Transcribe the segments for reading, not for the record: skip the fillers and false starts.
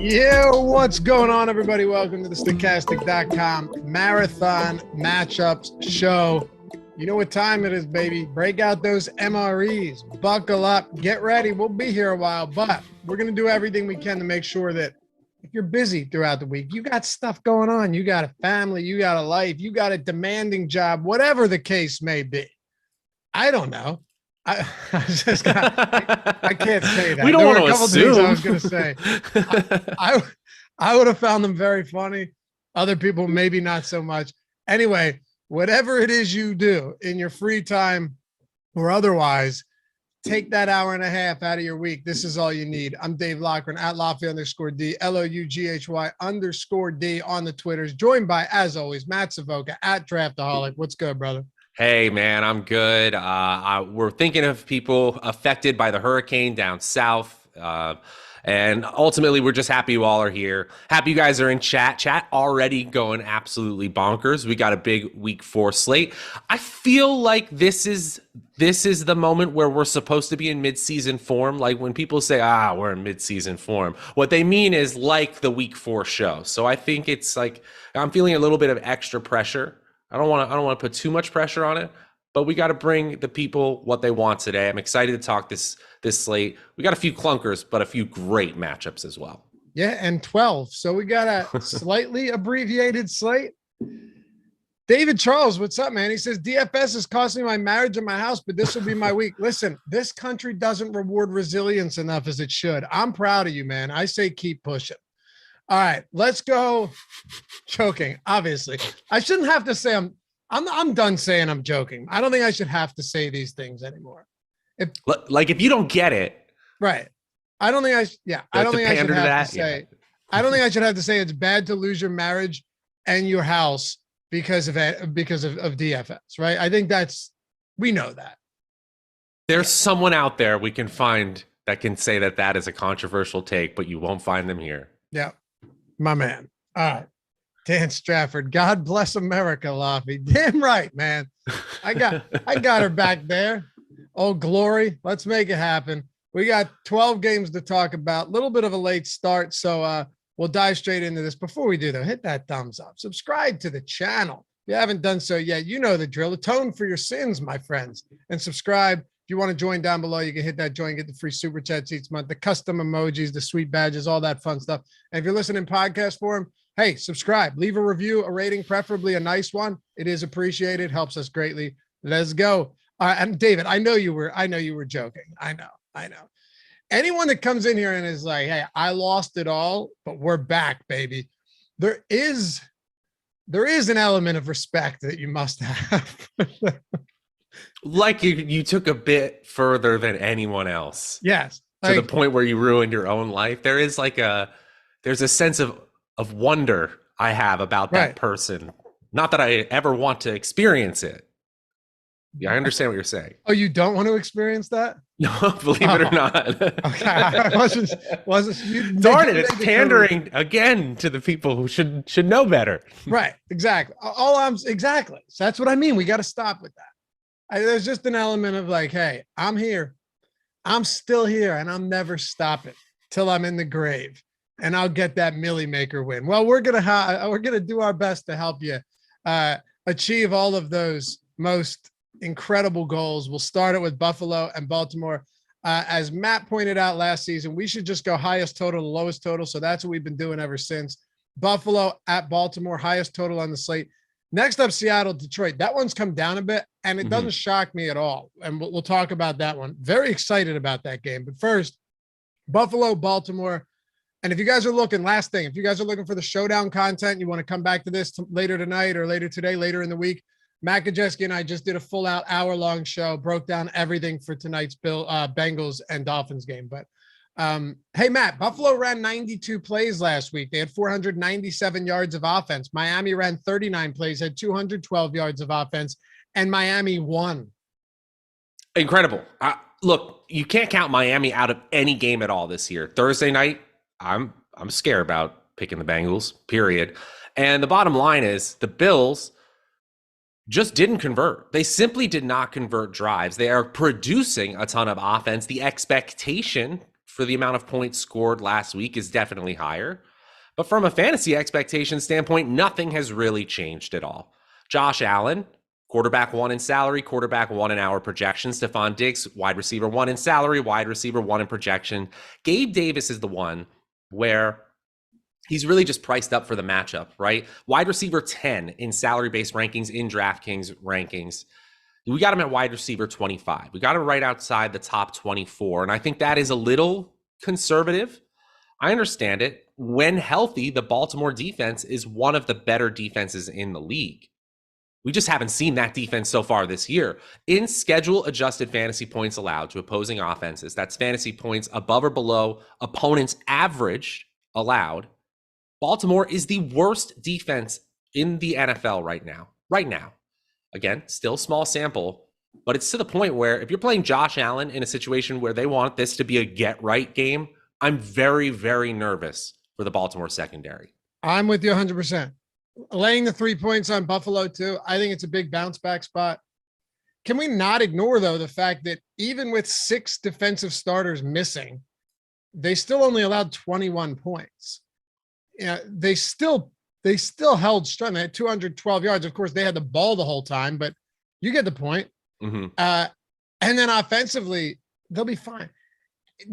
Yeah, what's going on, everybody? Welcome to the Stokastic.com Marathon Matchups Show. You know what time it is, baby. Break out those MREs. Buckle up. Get ready. We'll be here a while, but we're going to do everything we can to make sure that if you're busy throughout the week, you got stuff going on, you got a family, you got a life, you got a demanding job, whatever the case may be. I don't know. I can't say that. We don't want to assume. I was going to say. I would have found them very funny. Other people, maybe not so much. Anyway, whatever it is you do in your free time or otherwise, take that hour and a half out of your week. This is all you need. I'm Dave Loughran at Lofty_D, LOUGHY_D on the Twitters, joined by, as always, Matt Savoca at Draftaholic. What's good, brother? Hey, man, I'm good. We're thinking of people affected by the hurricane down south. And ultimately, we're just happy you all are here. Happy you guys are in chat. Chat already going absolutely bonkers. We got a big week 4 slate. I feel like this is the moment where we're supposed to be in midseason form. Like when people say, we're in midseason form, what they mean is like the week 4 show. So I think it's like I'm feeling a little bit of extra pressure. I don't want to put too much pressure on it, but we got to bring the people what they want today. I'm excited to talk this slate. We got a few clunkers, but a few great matchups as well. Yeah, and 12. So we got a slightly abbreviated slate. David Charles, what's up, man? He says, DFS is costing me my marriage and my house, but this will be my week. Listen, this country doesn't reward resilience enough as it should. I'm proud of you, man. I say keep pushing. All right, let's go. Joking, obviously. I shouldn't have to say I'm done saying I'm joking. I don't think I should have to say these things anymore. If you don't get it, right? I don't think I don't think I should have to say. Yeah. I don't think I should have to say it's bad to lose your marriage and your house because of DFS, right? I think we know that. There's someone out there we can find that can say that is a controversial take, but you won't find them here. Yeah, my man. All right. Dan Strafford, God bless America, Lofty. Damn right, man. I got her back there. Oh, glory. Let's make it happen. We got 12 games to talk about. A little bit of a late start, so we'll dive straight into this. Before we do, though, hit that thumbs up. Subscribe to the channel. If you haven't done so yet, you know the drill. Atone for your sins, my friends. And subscribe. If you want to join down below, you can hit that join, get the free super chats each month, the custom emojis, the sweet badges, all that fun stuff. And if you're listening in podcast form, hey, subscribe, leave a review, a rating, preferably a nice one. It is appreciated, helps us greatly. Let's go. And David, I know you were joking. I know. Anyone that comes in here and is like, hey, I lost it all, but we're back, baby. There is an element of respect that you must have. Like you took a bit further than anyone else. Yes. To the point where you ruined your own life. There's a sense of wonder I have about that person. Not that I ever want to experience it. Yeah, I understand what you're saying. Oh, you don't want to experience that? No, believe it or not. Okay. I wasn't darn it, it's pandering again to the people who should know better. Right. Exactly. Exactly. So that's what I mean. We got to stop with that. There's just an element of like, hey, I'm here. I'm still here and I'm never stopping till I'm in the grave. And I'll get that Millie Maker win. Well, we're gonna do our best to help you achieve all of those most incredible goals. We'll start it with Buffalo and Baltimore. As Matt pointed out last season, we should just go highest total to lowest total. So that's what we've been doing ever since. Buffalo at Baltimore, highest total on the slate. Next up, Seattle, Detroit. That one's come down a bit, and it doesn't shock me at all. And we'll talk about that one. Very excited about that game. But first, Buffalo, Baltimore. And if you guys are looking, last thing, if you guys are looking for the showdown content, you want to come back to this later tonight or later today, later in the week, Matt Kajeski and I just did a full-out hour-long show, broke down everything for tonight's Bengals and Dolphins game. But hey, Matt, Buffalo ran 92 plays last week. They had 497 yards of offense. Miami ran 39 plays, had 212 yards of offense, and Miami won. Incredible. Look, you can't count Miami out of any game at all this year. Thursday night, I'm scared about picking the Bengals, period. And the bottom line is the Bills just didn't convert. They simply did not convert drives. They are producing a ton of offense. The expectation for the amount of points scored last week is definitely higher. But from a fantasy expectation standpoint, nothing has really changed at all. Josh Allen, quarterback 1 in salary, quarterback 1 in our projection. Stephon Diggs, wide receiver 1 in salary, wide receiver 1 in projection. Gabe Davis is the one where he's really just priced up for the matchup, right? Wide receiver 10 in salary-based rankings, in DraftKings rankings. We got him at wide receiver 25. We got him right outside the top 24. And I think that is a little conservative. I understand it. When healthy, the Baltimore defense is one of the better defenses in the league. We just haven't seen that defense so far this year. In schedule adjusted fantasy points allowed to opposing offenses, that's fantasy points above or below opponents' average allowed, Baltimore is the worst defense in the NFL right now. Right now. Again, still small sample, but it's to the point where if you're playing Josh Allen in a situation where they want this to be a get-right game, I'm very, very nervous for the Baltimore secondary. I'm with you 100%. Laying the 3 points on Buffalo too, I think it's a big bounce back spot. Can we not ignore, though, the fact that even with 6 defensive starters missing, they still only allowed 21 points. Yeah, they still held strong. They had 212 yards. Of course, they had the ball the whole time, but you get the point. Mm-hmm. And then offensively, they'll be fine.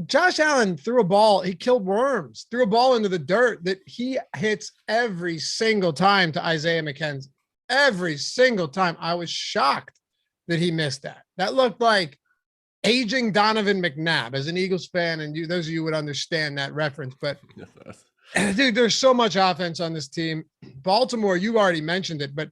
Josh Allen threw a ball. He killed worms, threw a ball into the dirt that he hits every single time to Isaiah McKenzie. Every single time. I was shocked that he missed that. That looked like aging Donovan McNabb. As an Eagles fan, and those of you would understand that reference, but dude, there's so much offense on this team. Baltimore, you already mentioned it, but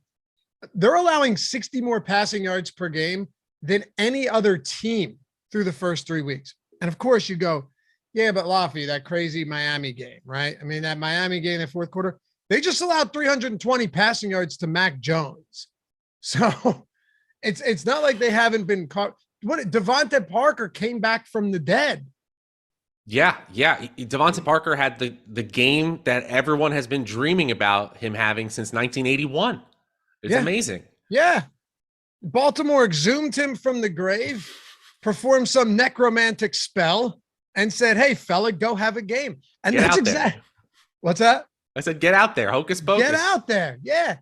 they're allowing 60 more passing yards per game than any other team through the first 3 weeks. And of course you go, yeah, but Laffy, that crazy Miami game, right? I mean, that Miami game in the fourth quarter, they just allowed 320 passing yards to Mac Jones. So it's not like they haven't been caught. Devontae Parker came back from the dead. Yeah. Devontae Parker had the game that everyone has been dreaming about him having since 1981. It's amazing. Yeah. Baltimore exhumed him from the grave, performed some necromantic spell, and said, hey, fella, go have a game. And that's exactly. What's that? I said, get out there. Hocus pocus. Get out there. Yeah.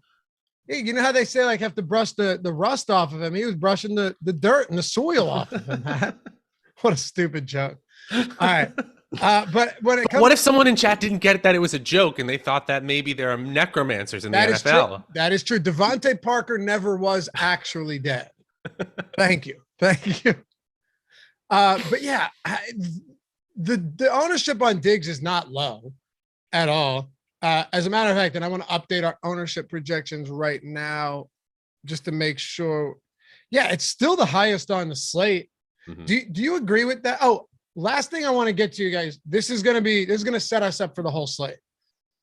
Hey, you know how they say, like, have to brush the rust off of him? He was brushing the dirt and the soil off of him. What a stupid joke. All right. But when it comes, what if someone in chat didn't get that it was a joke and they thought that maybe there are necromancers in the NFL? That is true. Devontae Parker never was actually dead. Thank you. But yeah, the ownership on Diggs is not low at all. As a matter of fact, and I want to update our ownership projections right now just to make sure. Yeah, it's still the highest on the slate. Mm-hmm. Do you agree with that? Oh, last thing I want to get to, you guys. This is going to set us up for the whole slate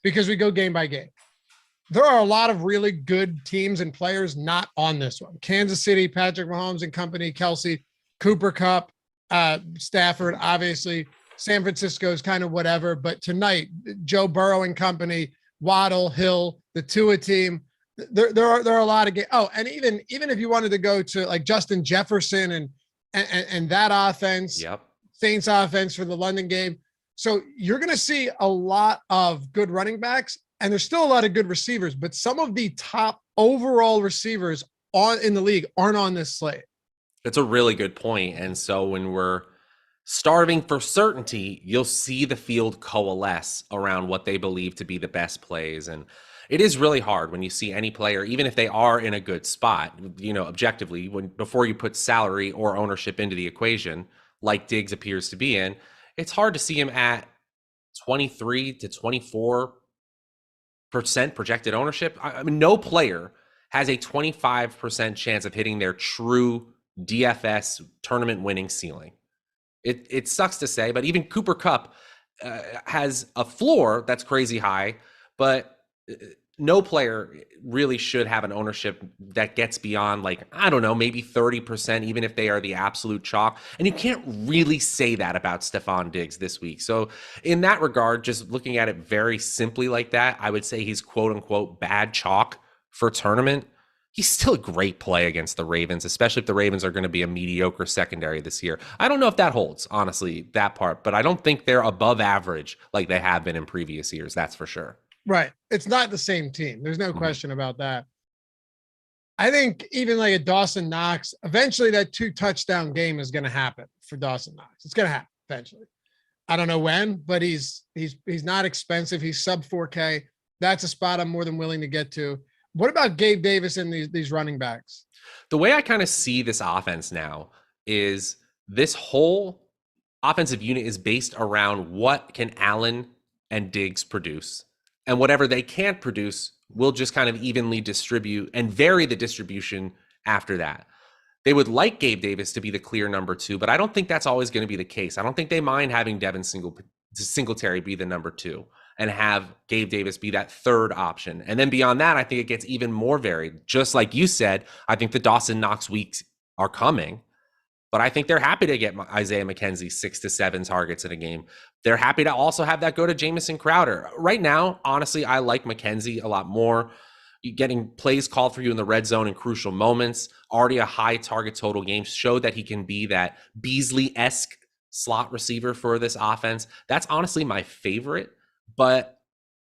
because we go game by game. There are a lot of really good teams and players not on this one. Kansas City, Patrick Mahomes and company, Kelsey, Cooper Kupp, Stafford, obviously. San Francisco's kind of whatever, but tonight, Joe Burrow and company, Waddle, Hill, the Tua team, there are a lot of games. Oh, and even if you wanted to go to like Justin Jefferson and that offense, yep. Saints offense for the London game. So you're going to see a lot of good running backs, and there's still a lot of good receivers, but some of the top overall receivers in the league aren't on this slate. That's a really good point. And so when we're starving for certainty, you'll see the field coalesce around what they believe to be the best plays. And it is really hard when you see any player, even if they are in a good spot, objectively, before you put salary or ownership into the equation, like Diggs appears to be in, it's hard to see him at 23 to 24% projected ownership. I mean, no player has a 25% chance of hitting their true DFS tournament winning ceiling. It sucks to say, but even Cooper Kupp has a floor that's crazy high, but no player really should have an ownership that gets beyond, like, I don't know, maybe 30%, even if they are the absolute chalk. And you can't really say that about Stephon Diggs this week. So in that regard, just looking at it very simply like that, I would say he's quote unquote bad chalk for tournament. he's still a great play against the Ravens, especially if the Ravens are going to be a mediocre secondary this year. I don't know if that holds, honestly, that part, but I don't think they're above average like they have been in previous years. That's for sure. Right. It's not the same team. There's no question about that. I think even like a Dawson Knox, eventually that 2 touchdown game is going to happen for Dawson Knox. It's going to happen eventually. I don't know when, but he's not expensive. He's sub 4K. That's a spot I'm more than willing to get to. What about Gabe Davis and these running backs? The way I kind of see this offense now is this whole offensive unit is based around what can Allen and Diggs produce, and whatever they can't produce, we'll just kind of evenly distribute and vary the distribution after that. They would like Gabe Davis to be the clear number 2, but I don't think that's always going to be the case. I don't think they mind having Devin Singletary be the number 2 and have Gabe Davis be that third option. And then beyond that, I think it gets even more varied. Just like you said, I think the Dawson Knox weeks are coming, but I think they're happy to get Isaiah McKenzie 6 to 7 targets in a game. They're happy to also have that go to Jamison Crowder. Right now, honestly, I like McKenzie a lot more. Getting plays called for you in the red zone in crucial moments, already a high target total game, showed that he can be that Beasley-esque slot receiver for this offense. That's honestly my favorite. But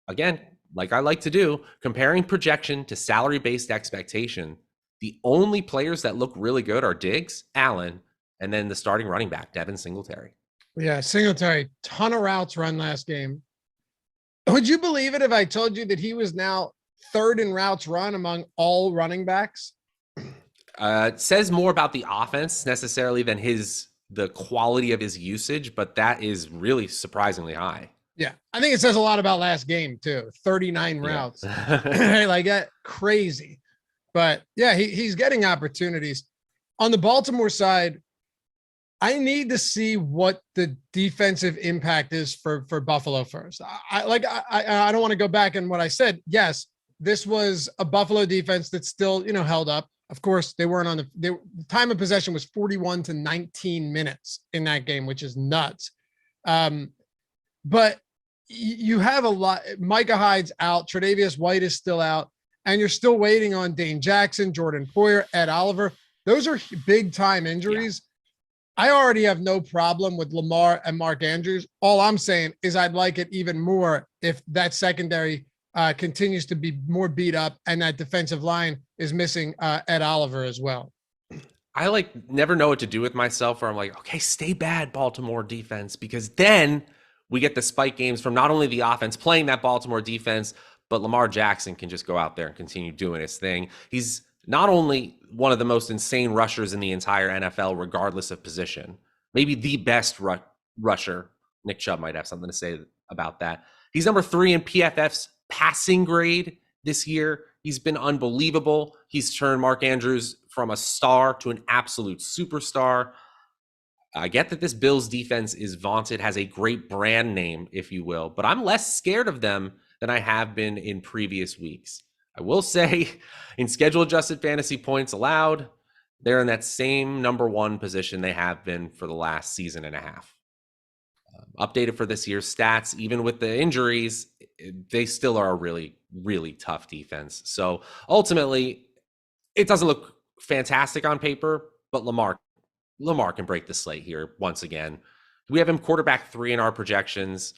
again, like I like to do, comparing projection to salary-based expectation, the only players that look really good are Diggs, Allen, and then the starting running back, Devin Singletary. Yeah, Singletary, ton of routes run last game. Would you believe it if I told you that he was now third in routes run among all running backs? It says more about the offense necessarily than the quality of his usage, but that is really surprisingly high. Yeah, I think it says a lot about last game too. 39 routes, like that, crazy. But yeah, he's getting opportunities. On the Baltimore side, I need to see what the defensive impact is for Buffalo first. I don't want to go back in what I said. Yes, this was a Buffalo defense that still, held up. Of course, they weren't on the time of possession was 41 to 19 minutes in that game, which is nuts. But you have a lot. Micah Hyde's out. Tre'Davious White is still out. And you're still waiting on Dane Jackson, Jordan Poyer, Ed Oliver. Those are big time injuries. Yeah. I already have no problem with Lamar and Mark Andrews. All I'm saying is I'd like it even more if that secondary continues to be more beat up and that defensive line is missing Ed Oliver as well. I never know what to do with myself where I'm like, okay, stay bad, Baltimore defense, because then we get the spike games from not only the offense playing that Baltimore defense, but Lamar Jackson can just go out there and continue doing his thing. He's not only one of the most insane rushers in the entire NFL, regardless of position, maybe the best rusher. Nick Chubb might have something to say about that. He's number 3 in PFF's passing grade this year. He's been unbelievable. He's turned Mark Andrews from a star to an absolute superstar. I get that this Bills defense is vaunted, has a great brand name, if you will, but I'm less scared of them than I have been in previous weeks. I will say in schedule adjusted fantasy points allowed, they're in that same number 1 position they have been for the last season and a half. Updated for this year's stats, even with the injuries, they still are a really, really tough defense. So ultimately, it doesn't look fantastic on paper, but Lamar can break the slate here once again. We have him quarterback 3 in our projections.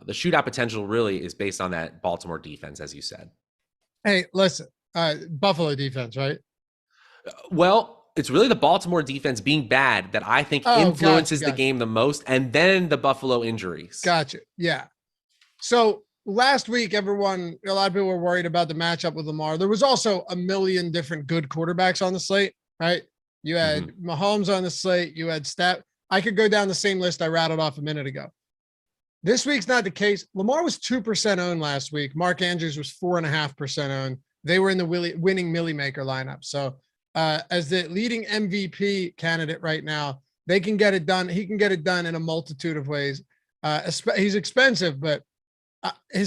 The shootout potential really is based on that Baltimore defense, as you said. Hey, listen, Buffalo defense, right? Well, it's really the Baltimore defense being bad that I think influences the game the most, and then the Buffalo injuries. Gotcha. Yeah. So last week, a lot of people were worried about the matchup with Lamar. There was also a million different good quarterbacks on the slate, right? You had Mahomes on the slate. You had I could go down the same list I rattled off a minute ago. This week's not the case. Lamar was 2% owned last week. Mark Andrews was 4.5% owned. They were in the winning Millie Maker lineup. So as the leading MVP candidate right now, they can get it done. He can get it done in a multitude of ways. He's expensive, but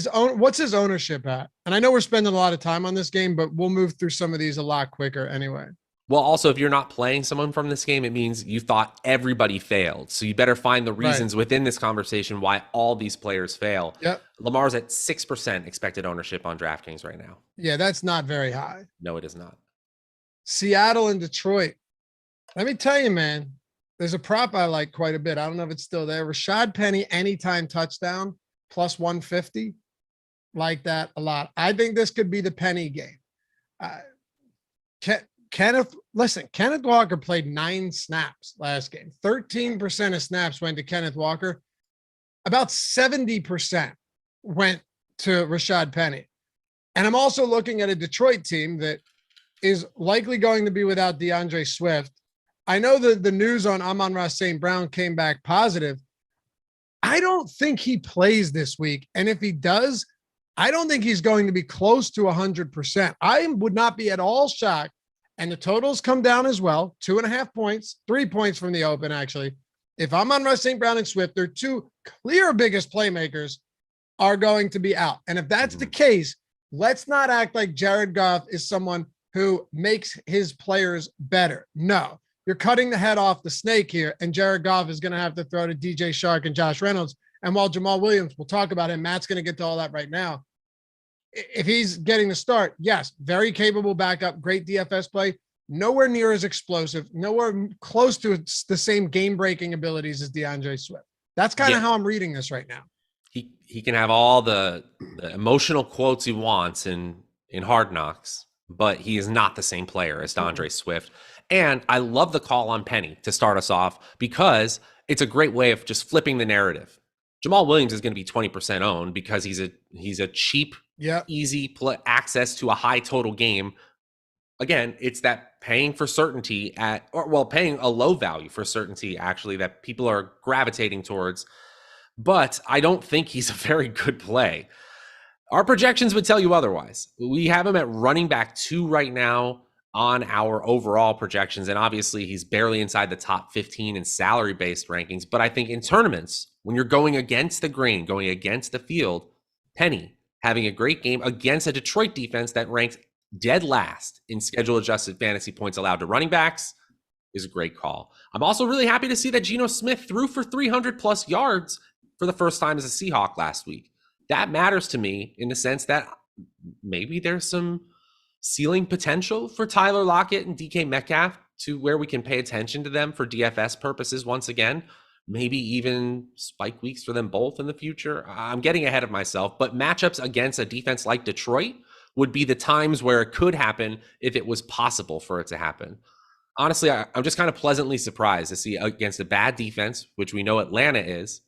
what's his ownership at? And I know we're spending a lot of time on this game, but we'll move through some of these a lot quicker anyway. Well, also, if you're not playing someone from this game, it means you thought everybody failed. So you better find the reasons within this conversation why all these players fail. Yep. Lamar's at 6% expected ownership on DraftKings right now. Yeah, that's not very high. No, it is not. Seattle and Detroit. Let me tell you, man, there's a prop I like quite a bit. I don't know if it's still there. Rashad Penny, anytime touchdown, plus 150. Like that a lot. I think this could be the Penny game. Kenneth Walker played 9 snaps last game. 13% of snaps went to Kenneth Walker. About 70% went to Rashad Penny. And I'm also looking at a Detroit team that is likely going to be without DeAndre Swift. I know that the news on Amon-Ra St. Brown came back positive. I don't think he plays this week. And if he does, I don't think he's going to be close to 100%. I would not be at all shocked. And the totals come down as well. 2.5 points, 3 points from the open, actually. If Amon-Ra St. Brown and Swift, their 2 clear biggest playmakers, are going to be out. And if that's the case, let's not act like Jared Goff is someone who makes his players better. No, you're cutting the head off the snake here, and Jared Goff is going to have to throw to DJ Shark and Josh Reynolds. And while Jamal Williams, we'll talk about him, Matt's going to get to all that right now. If he's getting the start, yes, very capable backup, great DFS play, nowhere near as explosive, nowhere close to the same game-breaking abilities as DeAndre Swift. That's kind of how I'm reading this right now. He can have all the emotional quotes he wants in Hard Knocks, but he is not the same player as DeAndre Swift. And I love the call on Penny to start us off because it's a great way of just flipping the narrative. Jamal Williams is going to be 20% owned because he's a cheap, easy access to a high total game. Again, it's that paying for certainty paying a low value for certainty, actually, that people are gravitating towards. But I don't think he's a very good play. Our projections would tell you otherwise. We have him at running back 2 right now on our overall projections. And obviously he's barely inside the top 15 in salary-based rankings. But I think in tournaments, when you're going against the grain, going against the field, Penny having a great game against a Detroit defense that ranks dead last in schedule-adjusted fantasy points allowed to running backs is a great call. I'm also really happy to see that Geno Smith threw for 300-plus yards for the first time as a Seahawk last week. That matters to me in the sense that maybe there's some ceiling potential for Tyler Lockett and DK Metcalf to where we can pay attention to them for DFS purposes once again. Maybe even spike weeks for them both in the future. I'm getting ahead of myself, but matchups against a defense like Detroit would be the times where it could happen if it was possible for it to happen. Honestly, I'm just kind of pleasantly surprised to see against a bad defense, which we know Atlanta is,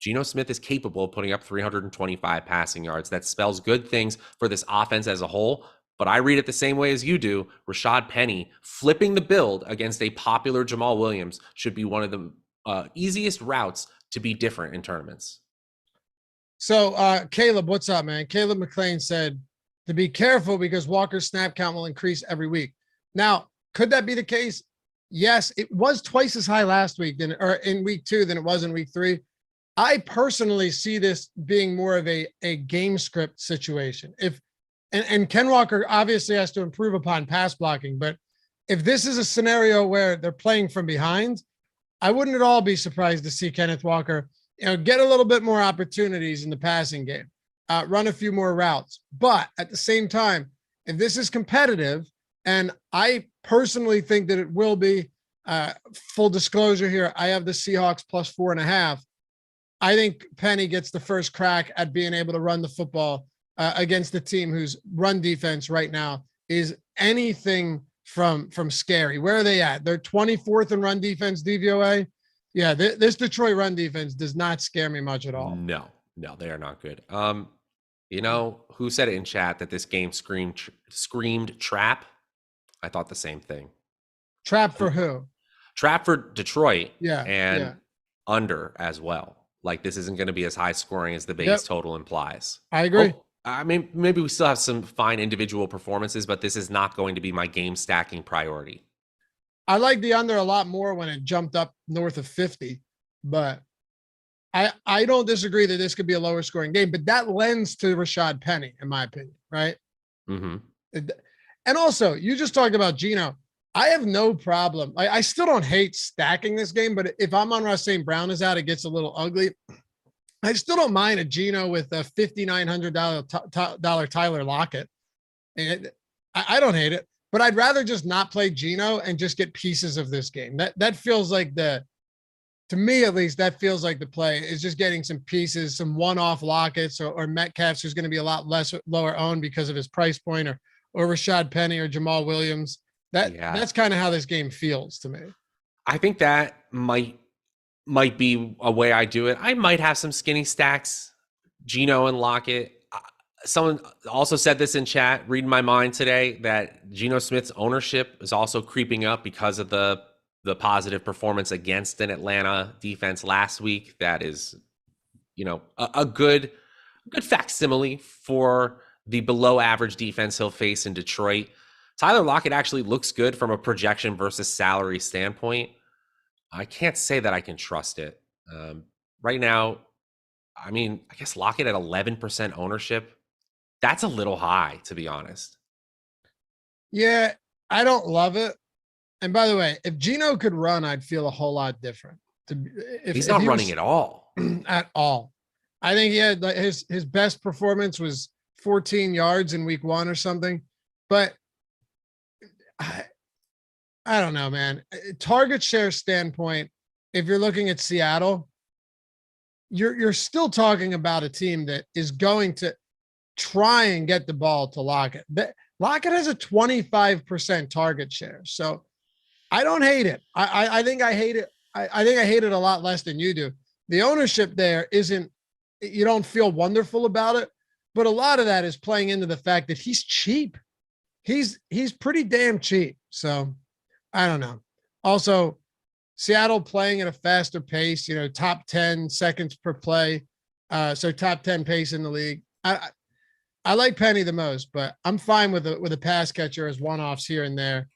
Geno Smith is capable of putting up 325 passing yards. That spells good things for this offense as a whole, but I read it the same way as you do. Rashad Penny flipping the build against a popular Jamal Williams should be one of the easiest routes to be different in tournaments. So, Caleb, what's up, man? Caleb McLean said to be careful because Walker's snap count will increase every week. Now, could that be the case? Yes, it was twice as high last week in week 2 than it was in week 3. I personally see this being more of a game script situation. And Ken Walker obviously has to improve upon pass blocking, but if this is a scenario where they're playing from behind, I wouldn't at all be surprised to see Kenneth Walker, get a little bit more opportunities in the passing game, run a few more routes. But at the same time, if this is competitive, and I personally think that it will be, full disclosure here, I have the Seahawks plus 4.5. I think Penny gets the first crack at being able to run the football against the team whose run defense right now is anything from scary. Where are they at? They're 24th in run defense DVOA. Yeah, this Detroit run defense does not scare me much at all. No, they are not good. Who said it in chat that this game screamed trap? I thought the same thing. Trap for who? Trap for Detroit. Yeah. And under as well. Like this isn't going to be as high scoring as the base total implies. I agree. I mean, maybe we still have some fine individual performances, but this is not going to be my game stacking priority. I like the under a lot more when it jumped up north of 50, but I don't disagree that this could be a lower scoring game, but that lends to Rashad Penny, in my opinion, right? Mm-hmm. And also, you just talked about Geno. I have no problem. I still don't hate stacking this game, but if Amon-Ra St. Brown is out, it gets a little ugly. I still don't mind a Geno with a $5,900 Tyler Lockett. And I don't hate it. but I'd rather just not play Geno and just get pieces of this game. That feels like to me at least, that feels like the play is just getting some pieces, some one-off Lockett's or Metcalf's, who's going to be a lot lower owned because of his price point, or Rashad Penny or Jamal Williams. That's kind of how this game feels to me. I think that might be a way I do it. I might have some skinny stacks, Geno and Lockett. Someone also said this in chat, reading my mind today, that Geno Smith's ownership is also creeping up because of the positive performance against an Atlanta defense last week. That is, a good facsimile for the below average defense he'll face in Detroit. Tyler Lockett actually looks good from a projection versus salary standpoint. I can't say that I can trust it. Right now, I guess Lockett at 11% ownership, that's a little high, to be honest. Yeah, I don't love it. And by the way, if Geno could run, I'd feel a whole lot different. He's not running at all. At all. I think he had his best performance was 14 yards in week 1 or something. But I don't know, man. Target share standpoint, if you're looking at Seattle, you're still talking about a team that is going to try and get the ball to Lockett. Lockett has a 25% target share. So I don't hate it. I think I hate it. I think I hate it a lot less than you do. The ownership there isn't, you don't feel wonderful about it, but a lot of that is playing into the fact that he's cheap. He's pretty damn cheap. So I don't know. Also, Seattle playing at a faster pace, top 10 seconds per play. So top 10 pace in the league. I like Penny the most, but I'm fine with a pass catcher as one-offs here and there.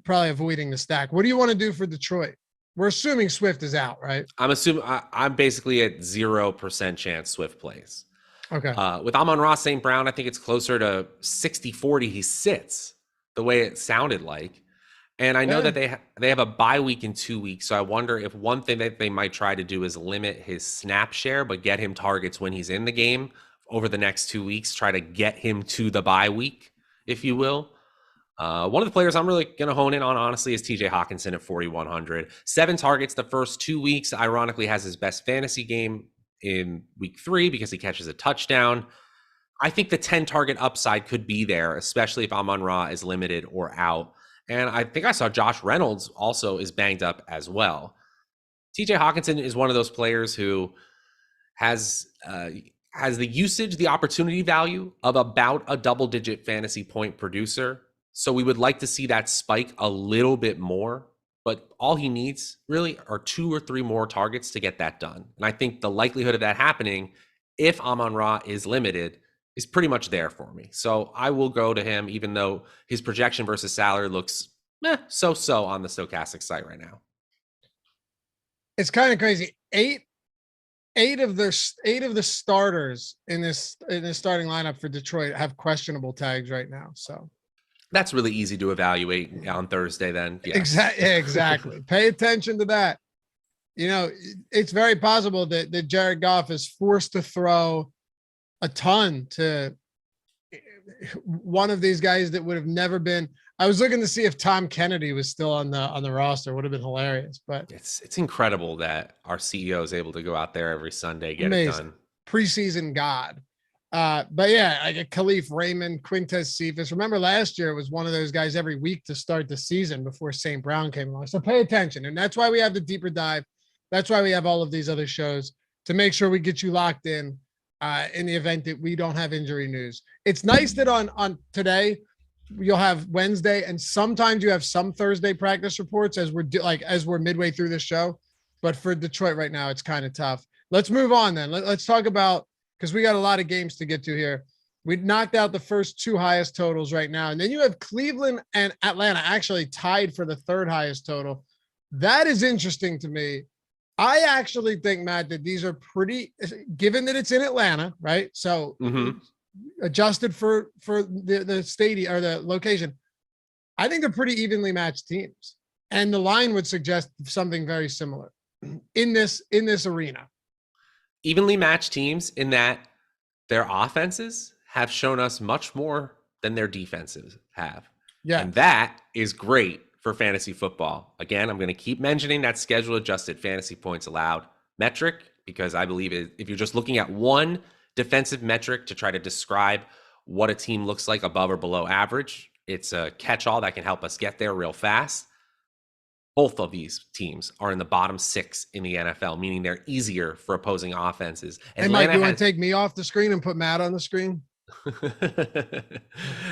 Probably avoiding the stack. What do you want to do for Detroit? We're assuming Swift is out, right? I'm basically at 0% chance Swift plays. Okay. With Amon-Ra St. Brown, I think it's closer to 60-40 he sits, the way it sounded like. And I know that they have a bye week in 2 weeks, so I wonder if one thing that they might try to do is limit his snap share, but get him targets when he's in the game over the next 2 weeks, try to get him to the bye week, if you will. One of the players I'm really going to hone in on, honestly, is TJ Hawkinson at 4,100. 7 targets the first 2 weeks. Ironically, has his best fantasy game in week 3 because he catches a touchdown. I think the 10 target upside could be there, especially if Amon-Ra is limited or out. And I think I saw Josh Reynolds also is banged up as well. TJ Hawkinson is one of those players who has the usage, the opportunity value of about a double-digit fantasy point producer. So we would like to see that spike a little bit more, but all he needs really are 2 or 3 more targets to get that done. And I think the likelihood of that happening, if Amon-Ra is limited, is pretty much there for me. So I will go to him, even though his projection versus salary looks so-so on the Stokastic site right now. It's kind of crazy. Eight of the starters in this starting lineup for Detroit have questionable tags right now. So that's really easy to evaluate on Thursday then. Yes. Exactly. Pay attention to that. It's very possible that Jared Goff is forced to throw a ton to one of these guys that would have never been. I was looking to see if Tom Kennedy was still on the roster. Would have been hilarious, but it's incredible that our CEO is able to go out there every Sunday, get it done. Preseason God. But yeah, like Khalif Raymond, Quintez Cephas. Remember last year it was one of those guys every week to start the season before St. Brown came along. So pay attention. And that's why we have the deeper dive. That's why we have all of these other shows to make sure we get you locked in the event that we don't have injury news. It's nice that on today you'll have Wednesday and sometimes you have some Thursday practice reports as we're midway through the show. But for Detroit right now, it's kind of tough. Let's move on then. Let's talk about, because we got a lot of games to get to here. We knocked out the first 2 highest totals right now. And then you have Cleveland and Atlanta actually tied for the 3rd highest total. That is interesting to me. I actually think, Matt, that these are pretty, given that it's in Atlanta, right? So adjusted for the stadium or the location, I think they're pretty evenly matched teams. And the line would suggest something very similar in this arena. Evenly matched teams in that their offenses have shown us much more than their defenses have. Yeah. And that is great for fantasy football. Again, I'm going to keep mentioning that schedule adjusted fantasy points allowed metric, because I believe if you're just looking at one defensive metric to try to describe what a team looks like above or below average, it's a catch-all that can help us get there real fast. Both of these teams are in the bottom 6 in the NFL, meaning they're easier for opposing offenses. Hey, Mike, you want to take me off the screen and put Matt on the screen?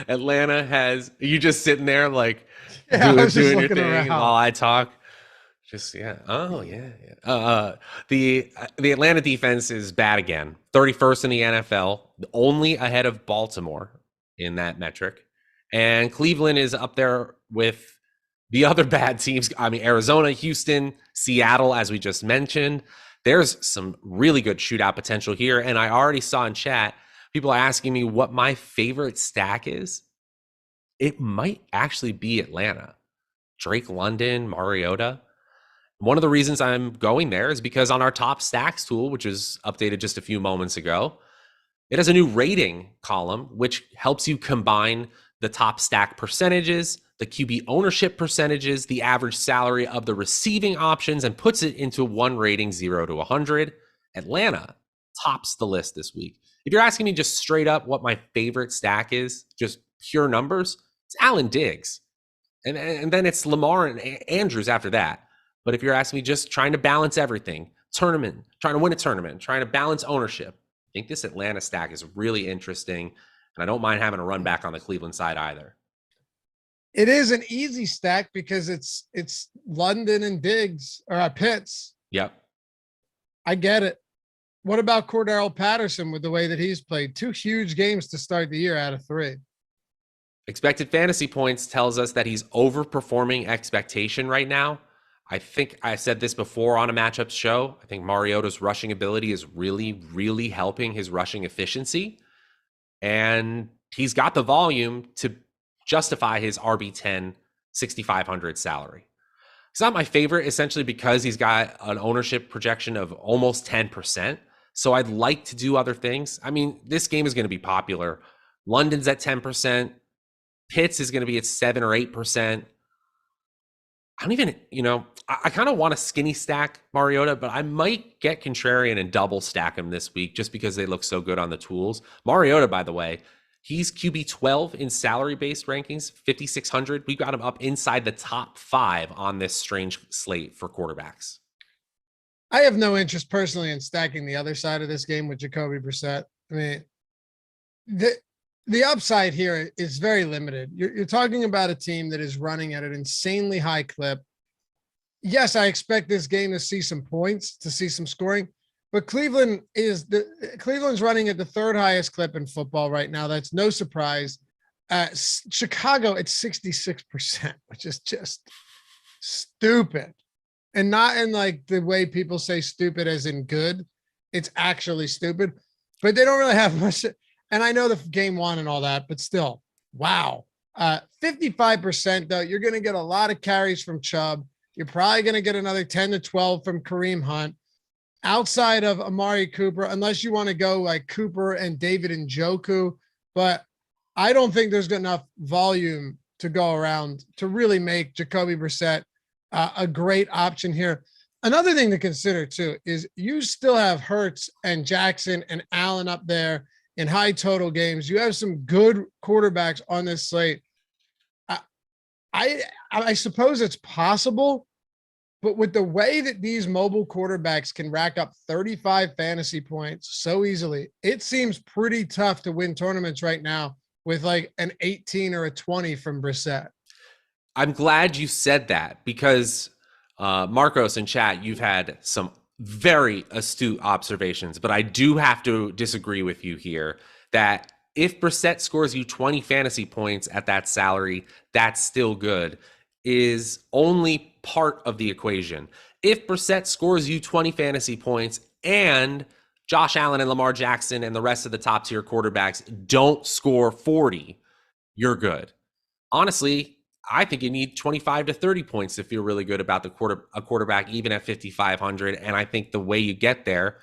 Atlanta has you just sitting there like doing your thing around while I talk. Just the Atlanta defense is bad again. 31st in the NFL, only ahead of Baltimore in that metric. And Cleveland is up there with the other bad teams. I mean, Arizona, Houston, Seattle, as we just mentioned. There's some really good shootout potential here. And I already saw in chat, people are asking me what my favorite stack is. It might actually be Atlanta. Drake London, Mariota. One of the reasons I'm going there is because on our top stacks tool, which is updated just a few moments ago, it has a new rating column, which helps you combine the top stack percentages, the QB ownership percentages, the average salary of the receiving options, and puts it into one rating 0 to 100. Atlanta tops the list this week. If you're asking me just straight up what my favorite stack is, just pure numbers, it's Allen Diggs. And then it's Lamar and Andrews after that. But if you're asking me just trying to balance everything, trying to win a tournament, trying to balance ownership, I think this Atlanta stack is really interesting. And I don't mind having a run back on the Cleveland side either. It is an easy stack because it's London and Diggs or Pitts. Yep. I get it. What about Cordell Patterson with the way that he's played? 2 huge games to start the year out of 3. Expected fantasy points tells us that he's overperforming expectation right now. I think I said this before on a matchups show. I think Mariota's rushing ability is really, really helping his rushing efficiency. And he's got the volume to justify his RB10 6,500 salary. It's not my favorite, essentially because he's got an ownership projection of almost 10%. So I'd like to do other things. I mean, this game is going to be popular. London's at 10%. Pitts is going to be at 7 or 8%. I don't even, I kind of want to skinny stack Mariota, but I might get contrarian and double stack him this week just because they look so good on the tools. Mariota, by the way, he's QB 12 in salary-based rankings, 5,600. We got him up inside the top 5 on this strange slate for quarterbacks. I have no interest personally in stacking the other side of this game with Jacoby Brissett. I mean, the upside here is very limited. You're talking about a team that is running at an insanely high clip. Yes, I expect this game to see some points, to see some scoring, but Cleveland's running at the 3rd highest clip in football right now. That's no surprise. Chicago at 66%, which is just stupid. And not in like the way people say stupid as in good. It's actually stupid, but they don't really have much. And I know the game 1 and all that, but still, wow. 55% though, you're going to get a lot of carries from Chubb. You're probably going to get another 10 to 12 from Kareem Hunt. Outside of Amari Cooper, unless you want to go like Cooper and David Njoku, but I don't think there's enough volume to go around to really make Jacoby Brissett a great option here. Another thing to consider too is you still have Hurts and Jackson and Allen up there in high total games. You have some good quarterbacks on this slate. I suppose it's possible, but with the way that these mobile quarterbacks can rack up 35 fantasy points so easily, it seems pretty tough to win tournaments right now with like an 18 or a 20 from Brissett. I'm glad you said that because Marcos in chat, you've had some very astute observations, but I do have to disagree with you here that if Brissett scores you 20 fantasy points at that salary, that's still good, is only part of the equation. If Brissett scores you 20 fantasy points and Josh Allen and Lamar Jackson and the rest of the top tier quarterbacks don't score 40, you're good. Honestly, I think you need 25 to 30 points to feel really good about a quarterback, even at 5,500. And I think the way you get there,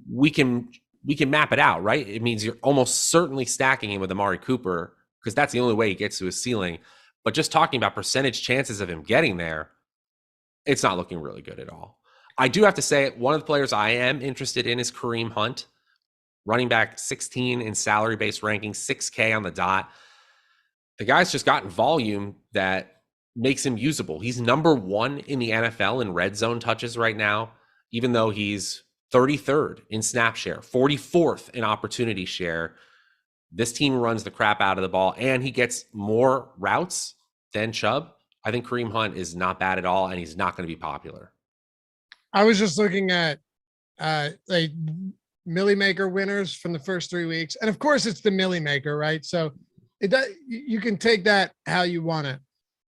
we can map it out, right? It means you're almost certainly stacking him with Amari Cooper because that's the only way he gets to his ceiling. But just talking about percentage chances of him getting there, it's not looking really good at all. I do have to say, one of the players I am interested in is Kareem Hunt, running back 16 in salary-based ranking, 6K on the dot. The guy's just gotten volume that makes him usable. He's number 1 in the NFL in red zone touches right now, even though he's 33rd in snap share, 44th in opportunity share. This team runs the crap out of the ball, and he gets more routes than Chubb. I think Kareem Hunt is not bad at all, and he's not going to be popular. I was just looking at like Millie Maker winners from the first 3 weeks. And of course it's the Millie Maker, right? So it does, you can take that how you want it,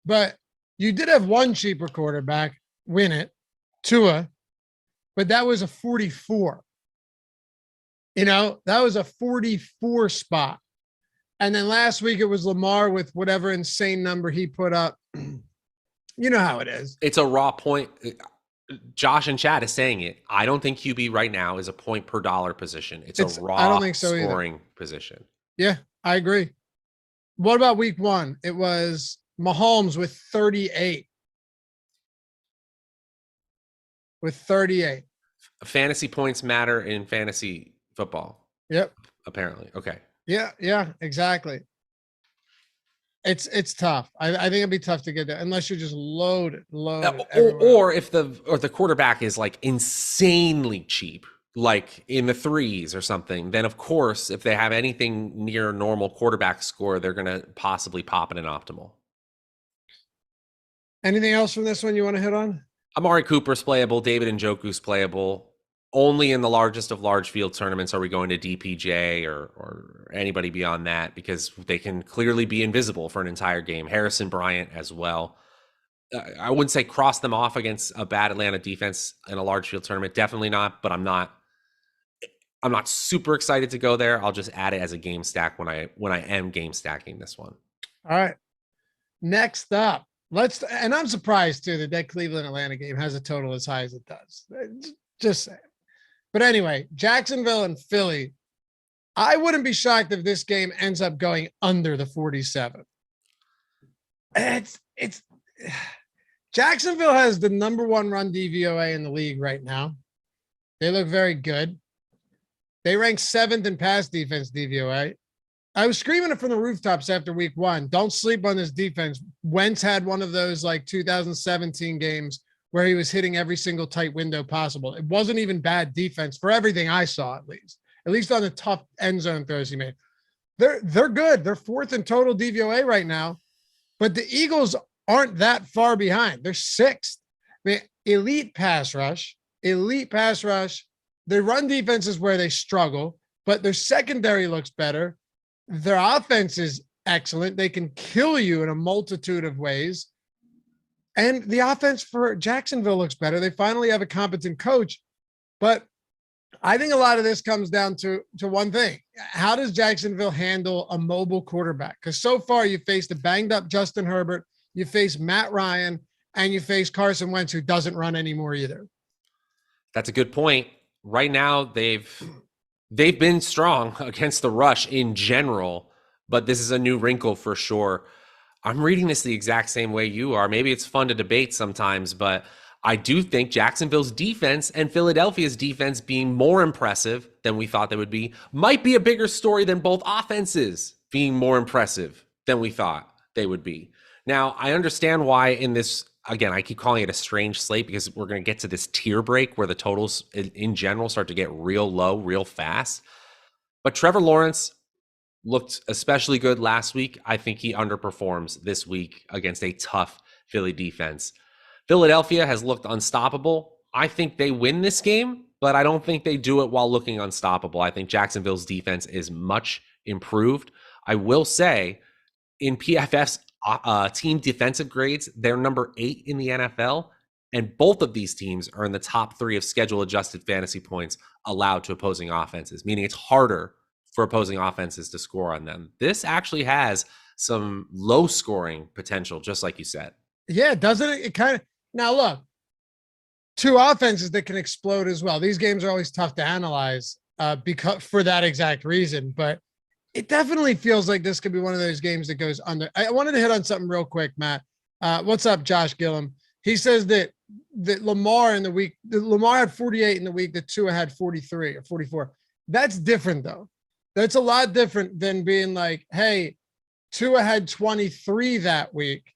but you did have one cheaper quarterback win it, Tua, but that was a 44. That was a 44 spot. And then last week it was Lamar with whatever insane number he put up. You know how it is. It's a raw point. Josh in chat is saying it. I don't think QB right now is a point per dollar position. It's a raw I don't think so scoring either. position. Yeah, I agree. What about week 1? It was Mahomes with 38. With 38. Fantasy points matter in fantasy football. Yep. Apparently. Okay. Yeah, exactly. It's tough. I think it'd be tough to get there unless you're just loaded. Or if the quarterback is like insanely cheap, like in the 3s or something, then of course, if they have anything near normal quarterback score, they're going to possibly pop in an optimal. Anything else from this one you want to hit on? Amari Cooper's playable. David Njoku's playable. Only in the largest of large field tournaments are we going to DPJ or anybody beyond that, because they can clearly be invisible for an entire game. Harrison Bryant as well. I wouldn't say cross them off against a bad Atlanta defense in a large field tournament. Definitely not, but I'm not super excited to go there. I'll just add it as a game stack when I am game stacking this one. All right. Next up, and I'm surprised too that Cleveland Atlanta game has a total as high as it does. Just saying. But anyway, Jacksonville and Philly. I wouldn't be shocked if this game ends up going under the 47. It's Jacksonville has the number 1 run DVOA in the league right now. They look very good. They rank 7th in pass defense DVOA. I was screaming it from the rooftops after week 1. Don't sleep on this defense. Wentz had one of those like 2017 games where he was hitting every single tight window possible. It wasn't even bad defense for everything I saw, at least on the tough end zone throws he made. They're good. They're 4th in total DVOA right now, but the Eagles aren't that far behind. They're 6th. I mean, elite pass rush. Their run defense is where they struggle, but their secondary looks better. Their offense is excellent. They can kill you in a multitude of ways. And the offense for Jacksonville looks better. They finally have a competent coach. But I think a lot of this comes down to one thing. How does Jacksonville handle a mobile quarterback? Because so far you faced a banged up Justin Herbert, you face Matt Ryan, and you face Carson Wentz, who doesn't run anymore either. That's a good point. Right now, they've been strong against the rush in general, but this is a new wrinkle for sure. I'm reading this the exact same way you are. Maybe it's fun to debate sometimes, but I do think Jacksonville's defense and Philadelphia's defense being more impressive than we thought they would be might be a bigger story than both offenses being more impressive than we thought they would be. Now, I understand why in this, again, I keep calling it a strange slate because we're going to get to this tier break where the totals in general start to get real low, real fast. But Trevor Lawrence looked especially good last week. I think he underperforms this week against a tough Philly defense. Philadelphia has looked unstoppable. I think they win this game, but I don't think they do it while looking unstoppable. I think Jacksonville's defense is much improved. I will say in PFF's team defensive grades, they're number 8 in the NFL, and both of these teams are in the top 3 of schedule adjusted fantasy points allowed to opposing offenses, meaning it's harder for opposing offenses to score on them. This actually has some low scoring potential, just like you said. Yeah, doesn't it? It kind of, now look, 2 offenses that can explode as well. These games are always tough to analyze because for that exact reason, but It definitely feels like this could be one of those games that goes under. I wanted to hit on something real quick, Matt. What's up, Josh Gillum? He says that Lamar Lamar had 48 in the week, that Tua had 43 or 44. That's different though. That's a lot different than being like, hey, Tua had 23 that week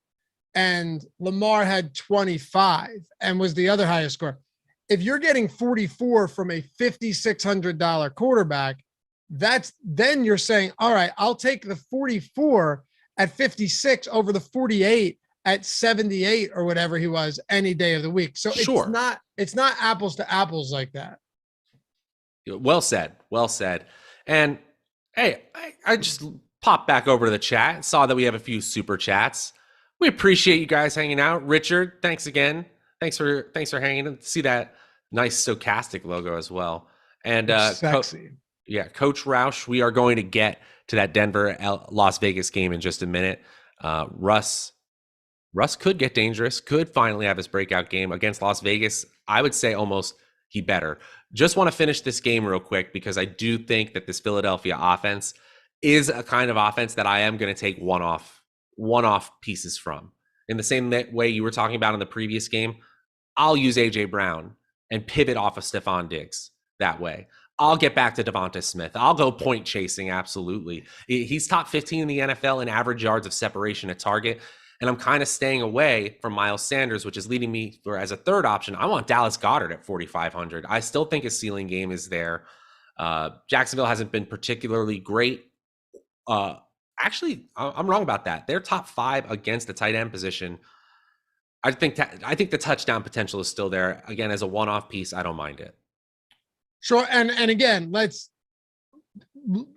and Lamar had 25 and was the other highest score. If you're getting 44 from a $5,600 quarterback, then you're saying, all right, I'll take the 44 at 56 over the 48 at 78 or whatever he was any day of the week. So Sure. it's not apples to apples like that. Well said. Well said. And hey, I just popped back over to the chat, saw that we have a few super chats. We appreciate you guys hanging out. Richard, thanks again. Thanks for hanging. See that nice Stokastic logo as well. And sexy. Coach Roush, we are going to get to that Denver Las Vegas game in just a minute. Russ could get dangerous, could finally have his breakout game against Las Vegas. I would say almost he better. Just want to finish this game real quick because I do think that this Philadelphia offense is a kind of offense that I am going to take one-off pieces from. In the same way you were talking about in the previous game, I'll use A.J. Brown and pivot off of Stephon Diggs that way. I'll get back to Devonta Smith. I'll go point chasing, absolutely. He's top 15 in the NFL in average yards of separation at target. And I'm kind of staying away from Miles Sanders, which is leading me for as a third option. I want Dallas Goedert at 4,500. I still think his ceiling game is there. Jacksonville hasn't been particularly great. Actually, I'm wrong about that. They're top 5 against the tight end position. I think the touchdown potential is still there. Again, as a one-off piece, I don't mind it. Sure. And again,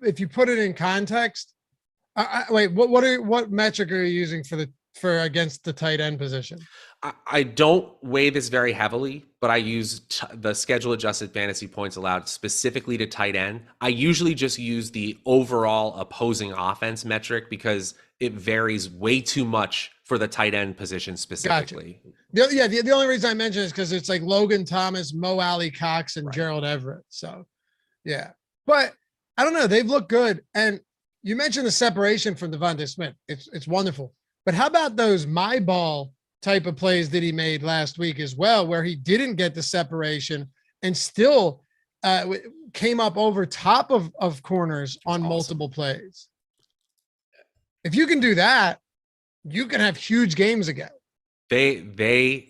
if you put it in context, what metric are you using for against the tight end position? I don't weigh this very heavily, but I use the schedule adjusted fantasy points allowed specifically to tight end. I usually just use the overall opposing offense metric because it varies way too much for the tight end position specifically. Gotcha. The only reason I mention is because it's like Logan Thomas, Mo Alley Cox, and Gerald Everett. So, yeah. But I don't know. They've looked good. And you mentioned the separation from Devonta Smith. It's wonderful. But how about those my ball type of plays that he made last week as well, where he didn't get the separation and still came up over top of corners on multiple plays? If you can do that, you can have huge games again. They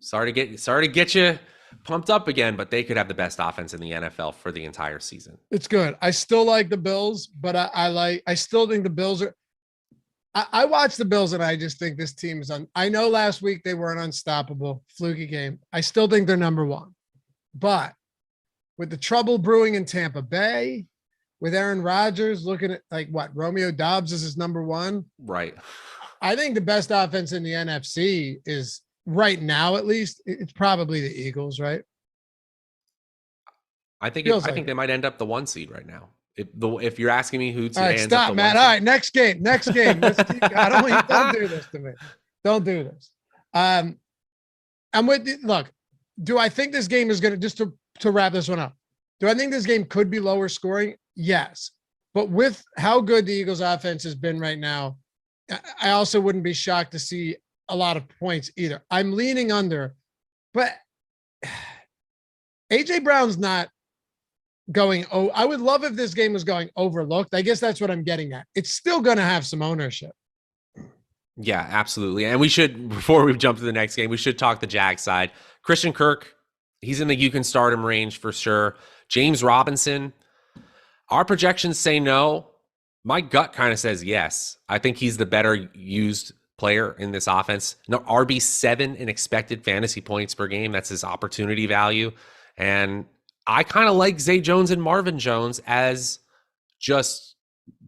sorry to get you pumped up again, but they could have the best offense in the NFL for the entire season. It's good. I still like the Bills, but I still think the Bills are. I watch the Bills and I just think this team is I know last week they were an unstoppable fluky game. I still think they're number one, but with the trouble brewing in Tampa Bay, with Aaron Rodgers looking at Romeo Doubs is his number one. Right. I think the best offense in the NFC is right now, at least it's probably the Eagles, right? I think they might end up the 1 seed right now. If you're asking me who to all right, stop, Matt. All right, next game. Let's keep. Don't do this to me. Don't do this. I'm with you. Look, do I think this game is going to just to wrap this one up? Do I think this game could be lower scoring? Yes, but with how good the Eagles' offense has been right now, I also wouldn't be shocked to see a lot of points either. I'm leaning under, but AJ Brown's not going. Oh, I would love if this game was going overlooked. I guess that's what I'm getting at. It's still going to have some ownership. Yeah, absolutely. And we should, before we jump to the next game, we should talk the Jag side. Christian Kirk, he's in the you can start him range for sure. James Robinson, our projections say no. My gut kind of says yes. I think he's the better used player in this offense. No, RB7 in expected fantasy points per game. That's his opportunity value. And I kind of like Zay Jones and Marvin Jones as just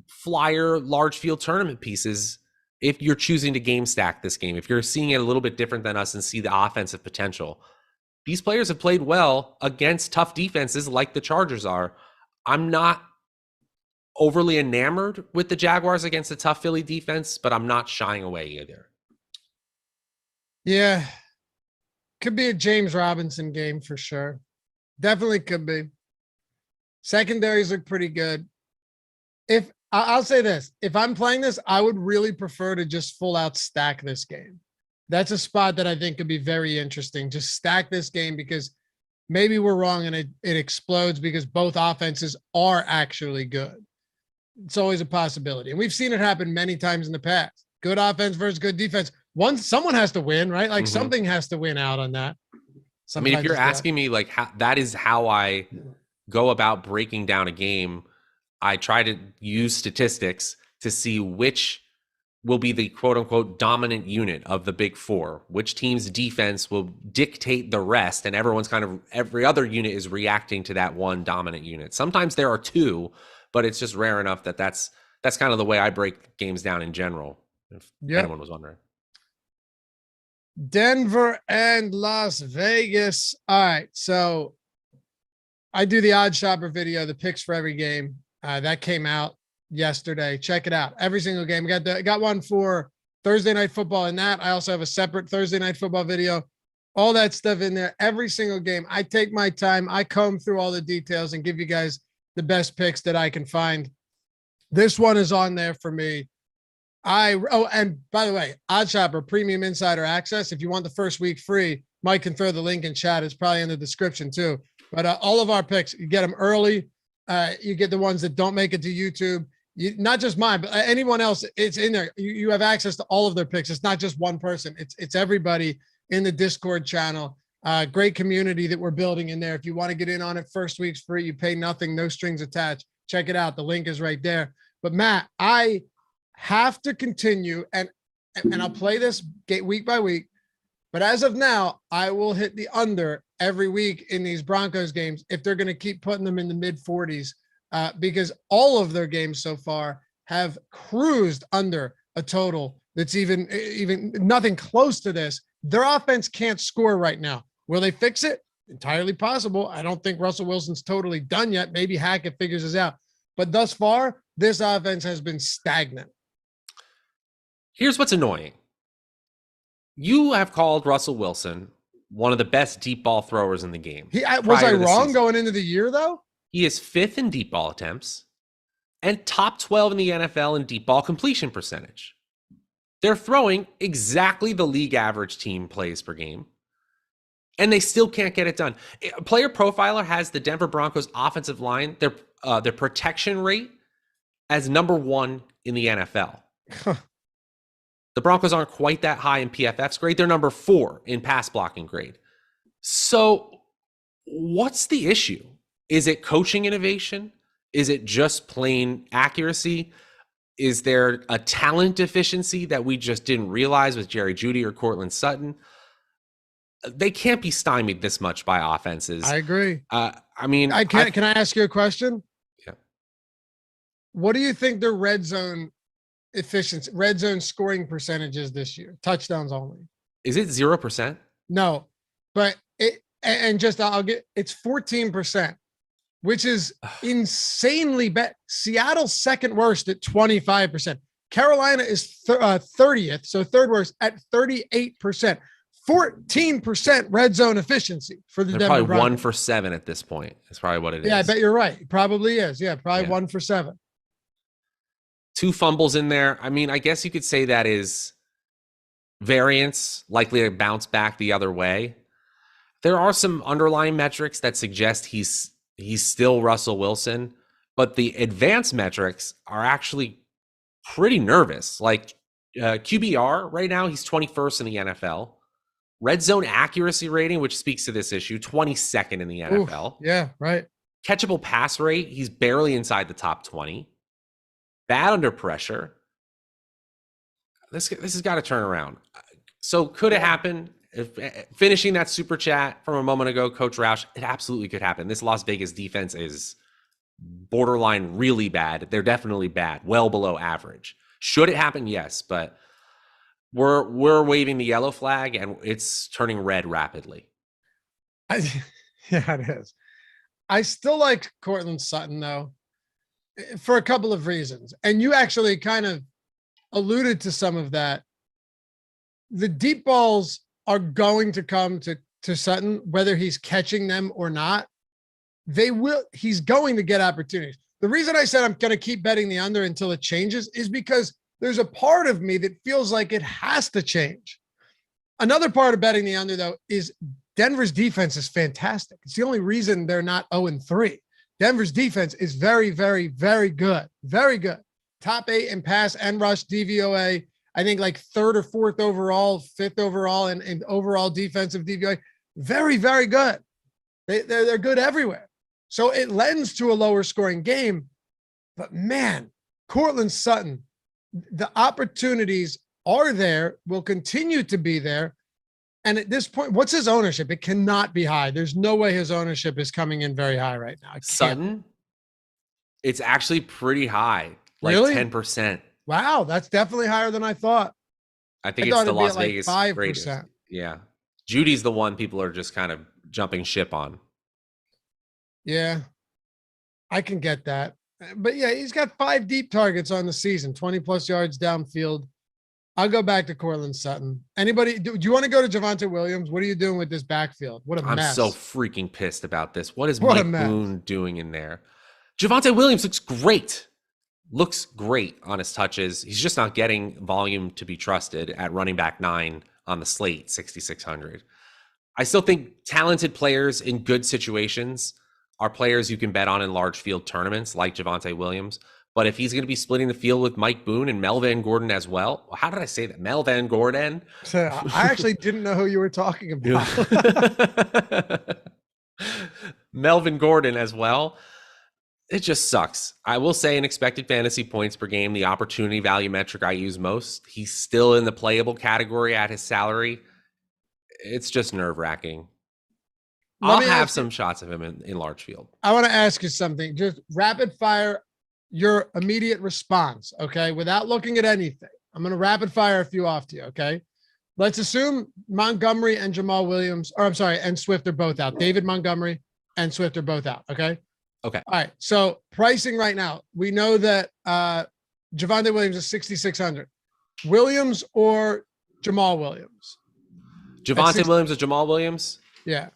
flyer large field tournament pieces. If you're choosing to game stack this game, if you're seeing it a little bit different than us and see the offensive potential, these players have played well against tough defenses like the Chargers are. I'm not overly enamored with the Jaguars against a tough Philly defense, but I'm not shying away either. Yeah. Could be a James Robinson game for sure. Definitely could be. Secondaries look pretty good. if I'll say this, if I'm playing this, I would really prefer to just full out stack this game. That's a spot that I think could be very interesting. Just stack this game because maybe we're wrong and it explodes because both offenses are actually good. It's always a possibility. And we've seen it happen many times in the past. Good offense versus good defense. Someone has to win, right? Like something has to win out on that. Sometimes, I mean, if you're asking me like that is how I go about breaking down a game, I try to use statistics to see which will be the quote unquote dominant unit of the big four, which team's defense will dictate the rest. And every other unit is reacting to that one dominant unit. Sometimes there are two, but it's just rare enough that that's kind of the way I break games down in general. If anyone was wondering. Denver and Las Vegas. All right. So I do the odd shopper video, the picks for every game. That came out yesterday. Check it out. Every single game. Got one for Thursday Night Football in that. I also have a separate Thursday Night Football video. All that stuff in there. Every single game. I take my time. I comb through all the details and give you guys the best picks that I can find. This one is on there for me. And by the way, Odd Shopper Premium Insider Access. If you want the first week free, Mike can throw the link in chat. It's probably in the description too. But all of our picks, you get them early. You get the ones that don't make it to YouTube. Not just mine, but anyone else. It's in there. You have access to all of their picks. It's not just one person. It's everybody in the Discord channel. Great community that we're building in there. If you want to get in on it, first week's free. You pay nothing, no strings attached. Check it out. The link is right there. But Matt, I have to continue and I'll play this week by week. But as of now, I will hit the under every week in these Broncos games if they're going to keep putting them in the mid 40s, because all of their games so far have cruised under a total that's even nothing close to this. Their offense can't score right now. Will they fix it? Entirely possible. I don't think Russell Wilson's totally done yet. Maybe Hackett figures this out. But thus far, this offense has been stagnant. Here's what's annoying. You have called Russell Wilson one of the best deep ball throwers in the game. Was I wrong going into the year, though? He is 5th in deep ball attempts and top 12 in the NFL in deep ball completion percentage. They're throwing exactly the league average team plays per game, and they still can't get it done. Player Profiler has the Denver Broncos offensive line, their protection rate, as number 1 in the NFL. The Broncos aren't quite that high in PFF's grade. They're number 4 in pass blocking grade. So what's the issue? Is it coaching innovation? Is it just plain accuracy? Is there a talent deficiency that we just didn't realize with Jerry Jeudy or Cortland Sutton? They can't be stymied this much by offenses. I agree. Can I ask you a question? Yeah. What do you think their red zone efficiency, red zone scoring percentages this year? Touchdowns only. Is it 0%? No, but it's 14%, which is insanely bad. Seattle's second worst at 25%. Carolina is 30th, so third worst at 38%. 14% red zone efficiency for the Denver Broncos. Probably 1 Broncos. for 7 at this point. That's probably what it is. Yeah, I bet you're right. Probably is. Yeah, probably 1 for 7. 2 fumbles in there. I mean, I guess you could say that is variance, likely to bounce back the other way. There are some underlying metrics that suggest he's still Russell Wilson, but the advanced metrics are actually pretty nervous. Like QBR right now, he's 21st in the NFL. Red zone accuracy rating, which speaks to this issue, 22nd in the NFL. Oof, yeah, right. Catchable pass rate, he's barely inside the top 20. Bad under pressure. This has got to turn around. So could it happen? Finishing that super chat from a moment ago, Coach Roush, it absolutely could happen. This Las Vegas defense is borderline really bad. They're definitely bad, well below average. Should it happen? Yes, but we're waving the yellow flag and it's turning red rapidly. Yeah, it is. I still like Cortland Sutton though, for a couple of reasons. And you actually kind of alluded to some of that. The deep balls are going to come to Sutton, whether he's catching them or not. He's going to get opportunities. The reason I said I'm going to keep betting the under until it changes is because there's a part of me that feels like it has to change. Another part of betting the under, though, is Denver's defense is fantastic. It's the only reason they're not 0-3. Denver's defense is very, very, very good. Very good. Top 8 in pass and rush DVOA. I think like 3rd or 4th overall, 5th overall in overall defensive DVOA. Very, very good. They're good everywhere. So it lends to a lower scoring game. But man, Courtland Sutton, the opportunities are there, will continue to be there. And at this point, what's his ownership? It cannot be high. There's no way his ownership is coming in very high right now. Sutton, it's actually pretty high, like really? 10%. Wow, that's definitely higher than I thought. I think it's the Las like Vegas 5%. Raiders. Yeah. Judy's the one people are just kind of jumping ship on. Yeah, I can get that. But yeah, he's got 5 deep targets on the season, 20 plus yards downfield. I'll go back to Courtland Sutton. Anybody, do you want to go to Javonte Williams? What are you doing with this backfield? What a mess. I'm so freaking pissed about this. What is Mike Boone doing in there? Javonte Williams looks great. Looks great on his touches. He's just not getting volume to be trusted at running back 9 on the slate, 6,600. I still think talented players in good situations are players you can bet on in large field tournaments like Javonte Williams. But if he's going to be splitting the field with Mike Boone and Melvin Gordon as well, how did I say that? Melvin Gordon? So I actually didn't know who you were talking about. Melvin Gordon as well. It just sucks. I will say in expected fantasy points per game, the opportunity value metric I use most, he's still in the playable category at his salary. It's just nerve-wracking. I'll have some shots of him in large field. I want to ask you something. Just rapid fire your immediate response, okay? Without looking at anything. I'm going to rapid fire a few off to you, okay? Let's assume Montgomery and Jamal Williams, and Swift are both out. David Montgomery and Swift are both out, okay? Okay. All right. So pricing right now, we know that Javonte Williams is 6,600. Williams or Jamal Williams? Javonte Williams or Jamal Williams? Yeah.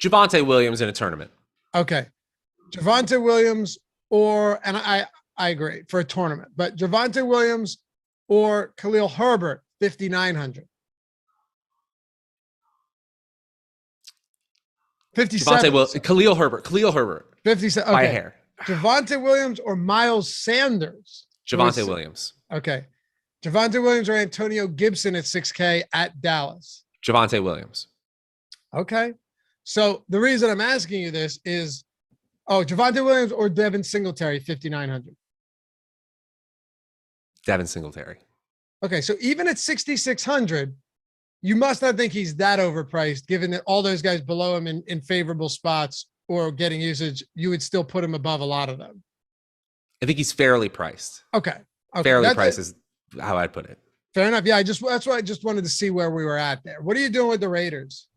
Javonte Williams in a tournament. Okay. Javonte Williams and I agree for a tournament, but Javonte Williams or Khalil Herbert, 5,900. 57. Khalil Herbert. 57. Okay. By a hair. Javonte Williams or Miles Sanders? Javonte Williams. Okay. Javonte Williams or Antonio Gibson at 6K at Dallas? Javonte Williams. Okay. So the reason I'm asking you this is, Javonte Williams or Devin Singletary, 5,900. Devin Singletary. Okay, so even at 6,600, you must not think he's that overpriced, given that all those guys below him in favorable spots or getting usage, you would still put him above a lot of them. I think he's fairly priced. Okay. Fairly priced is how I'd put it. Fair enough. Yeah, that's why I just wanted to see where we were at there. What are you doing with the Raiders?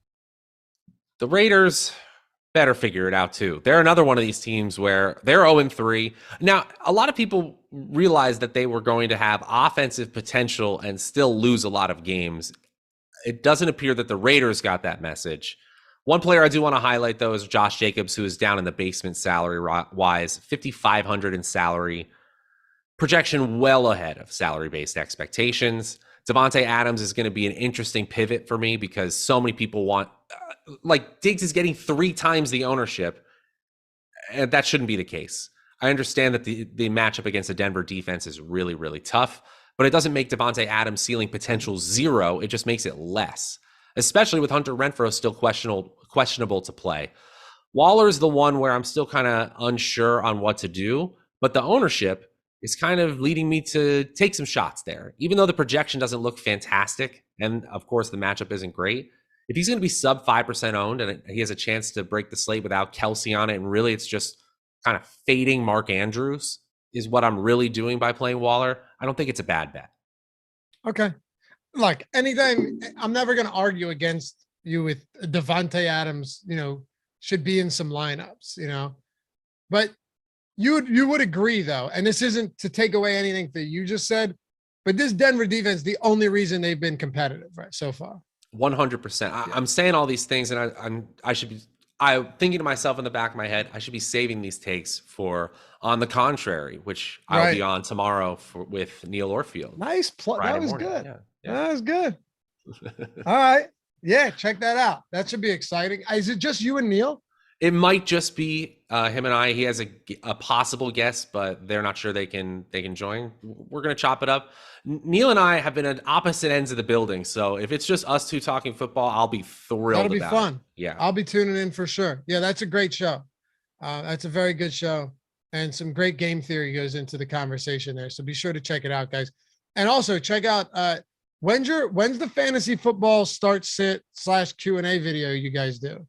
The Raiders better figure it out too. They're another one of these teams where they're 0-3. Now, a lot of people realized that they were going to have offensive potential and still lose a lot of games. It doesn't appear that the Raiders got that message. One player I do want to highlight, though, is Josh Jacobs, who is down in the basement salary-wise, $5,500 in salary. Projection well ahead of salary-based expectations. Devontae Adams is going to be an interesting pivot for me because so many people want Diggs is getting 3 times the ownership, and that shouldn't be the case. I understand that the matchup against the Denver defense is really, really tough, but it doesn't make Devontae Adams' ceiling potential 0. It just makes it less, especially with Hunter Renfrow still questionable to play. Waller's the one where I'm still kind of unsure on what to do, but the ownership is kind of leading me to take some shots there, even though the projection doesn't look fantastic, and of course the matchup isn't great. If he's going to be sub 5% owned and he has a chance to break the slate without Kelsey on it, and really it's just kind of fading Mark Andrews is what I'm really doing by playing Waller, I don't think it's a bad bet. Okay. Look, anytime, I'm never going to argue against you with Devontae Adams, should be in some lineups, but you would agree though, and this isn't to take away anything that you just said, but this Denver defense, the only reason they've been competitive right so far. 100%. I'm saying all these things, and I'm thinking to myself in the back of my head, I should be saving these takes for On the Contrary, which I'll be on tomorrow with Neil Orfield. Nice plug. That was morning. good. Yeah. That was good. All right. Yeah, check that out. That should be exciting. Is it just you and Neil? It might just be him and I. He has a possible guest, but they're not sure they can join. We're gonna chop it up. Neil and I have been at opposite ends of the building, so if it's just us two talking football, I'll be thrilled. That'll be fun. Yeah, I'll be tuning in for sure. Yeah, that's a great show. That's a very good show, and some great game theory goes into the conversation there. So be sure to check it out, guys. And also check out when's the fantasy football start sit / Q&A video you guys do?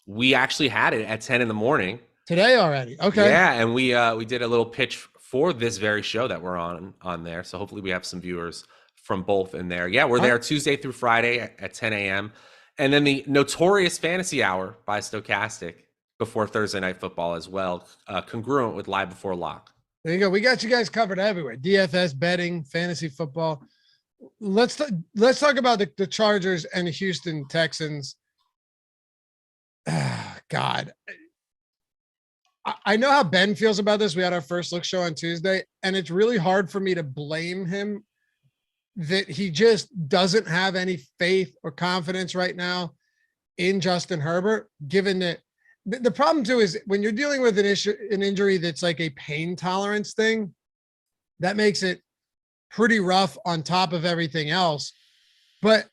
We actually had it at 10 in the morning today already. Okay. Yeah, and we did a little pitch for this very show that we're on there. So hopefully we have some viewers from both in there. Yeah, we're there Tuesday through Friday at 10 a.m. And then the notorious Fantasy Hour by Stokastic before Thursday Night Football as well, congruent with Live Before Lock. There you go. We got you guys covered everywhere. DFS, betting, fantasy football. Let's talk about the Chargers and the Houston Texans. God, I know how Ben feels about this. We had our first look show on Tuesday, and it's really hard for me to blame him that he just doesn't have any faith or confidence right now in Justin Herbert, given that the problem too is when you're dealing with an injury that's like a pain tolerance thing, that makes it pretty rough on top of everything else. But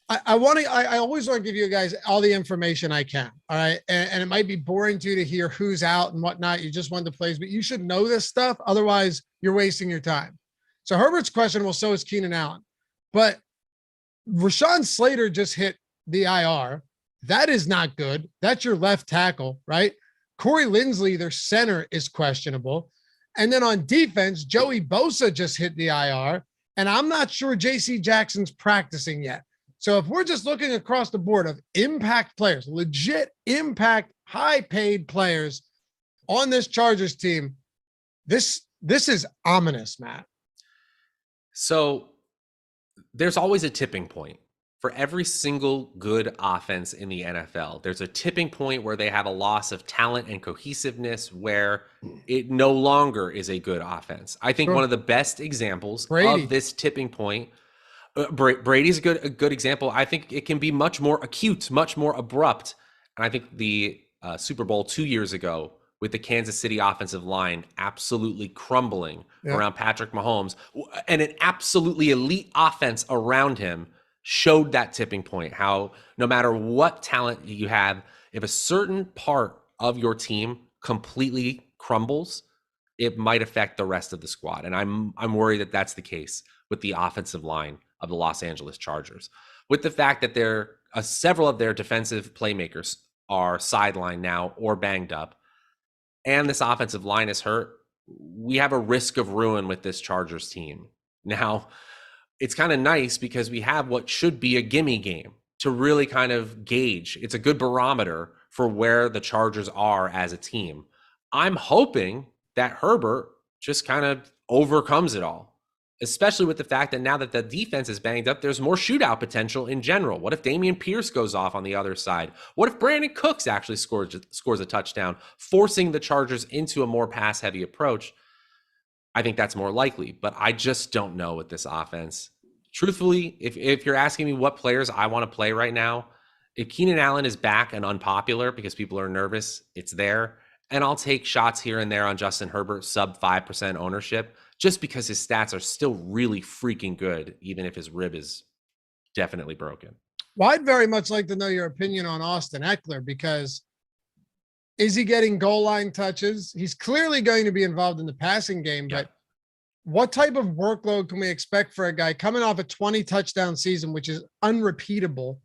I always want to give you guys all the information I can. All right. And it might be boring to you to hear who's out and whatnot. You just want the plays, but you should know this stuff. Otherwise you're wasting your time. So Herbert's questionable. So is Keenan Allen, but Rashawn Slater just hit the IR. That is not good. That's your left tackle, right? Corey Linsley, their center, is questionable. And then on defense, Joey Bosa just hit the IR. And I'm not sure JC Jackson's practicing yet. So if we're just looking across the board of impact players, legit impact, high-paid players on this Chargers team, this is ominous, Matt. So there's always a tipping point for every single good offense in the NFL. There's a tipping point where they have a loss of talent and cohesiveness, where it no longer is a good offense. I think one of the best examples of this tipping point, Brady's a good example. I think it can be much more acute, much more abrupt. And I think the Super Bowl 2 years ago with the Kansas City offensive line absolutely crumbling around Patrick Mahomes and an absolutely elite offense around him showed that tipping point, how no matter what talent you have, if a certain part of your team completely crumbles, it might affect the rest of the squad. And I'm worried that that's the case with the offensive line of the Los Angeles Chargers, with the fact that several of their defensive playmakers are sidelined now or banged up, and this offensive line is hurt. We have a risk of ruin with this Chargers team. Now, it's kind of nice because we have what should be a gimme game to really kind of gauge. It's a good barometer for where the Chargers are as a team. I'm hoping that Herbert just kind of overcomes it all, especially with the fact that now that the defense is banged up, there's more shootout potential in general. What if Damien Pierce goes off on the other side? What if Brandon Cooks actually scores a touchdown, forcing the Chargers into a more pass-heavy approach? I think that's more likely, but I just don't know with this offense. Truthfully, if you're asking me what players I want to play right now, if Keenan Allen is back and unpopular because people are nervous, it's there. And I'll take shots here and there on Justin Herbert, sub 5% ownership, just because his stats are still really freaking good, even if his rib is definitely broken. Well, I'd very much like to know your opinion on Austin Eckler, because is he getting goal line touches? He's clearly going to be involved in the passing game, but what type of workload can we expect for a guy coming off a 20 touchdown season, which is unrepeatable,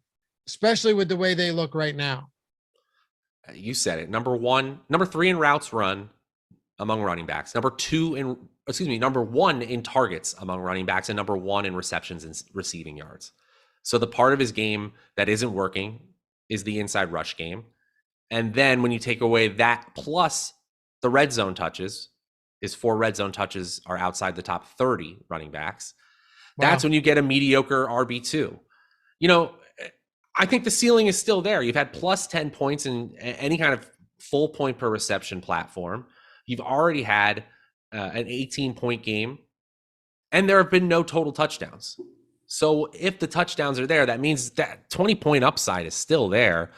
especially with the way they look right now? You said it. Number 3 in routes run among running backs. Number 1 in targets among running backs, and number 1 in receptions and receiving yards. So the part of his game that isn't working is the inside rush game. And then when you take away that plus the red zone touches, his 4 red zone touches are outside the top 30 running backs. Wow. That's when you get a mediocre RB2. You know, I think the ceiling is still there. You've had plus 10 points in any kind of full point per reception platform. You've already had an 18-point game, and there have been no total touchdowns. So if the touchdowns are there, that means that 20-point upside is still there.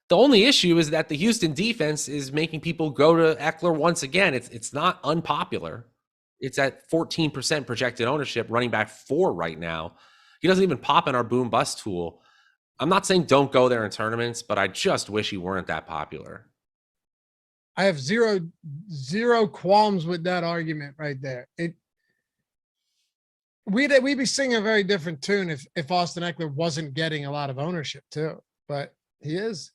The only issue is that the Houston defense is making people go to Eckler once again. It's not unpopular. It's at 14% projected ownership, running back 4 right now. He doesn't even pop in our boom bust tool. I'm not saying don't go there in tournaments, but I just wish he weren't that popular. I have zero qualms with that argument right there. We'd be singing a very different tune if Austin Eckler wasn't getting a lot of ownership too, but he is.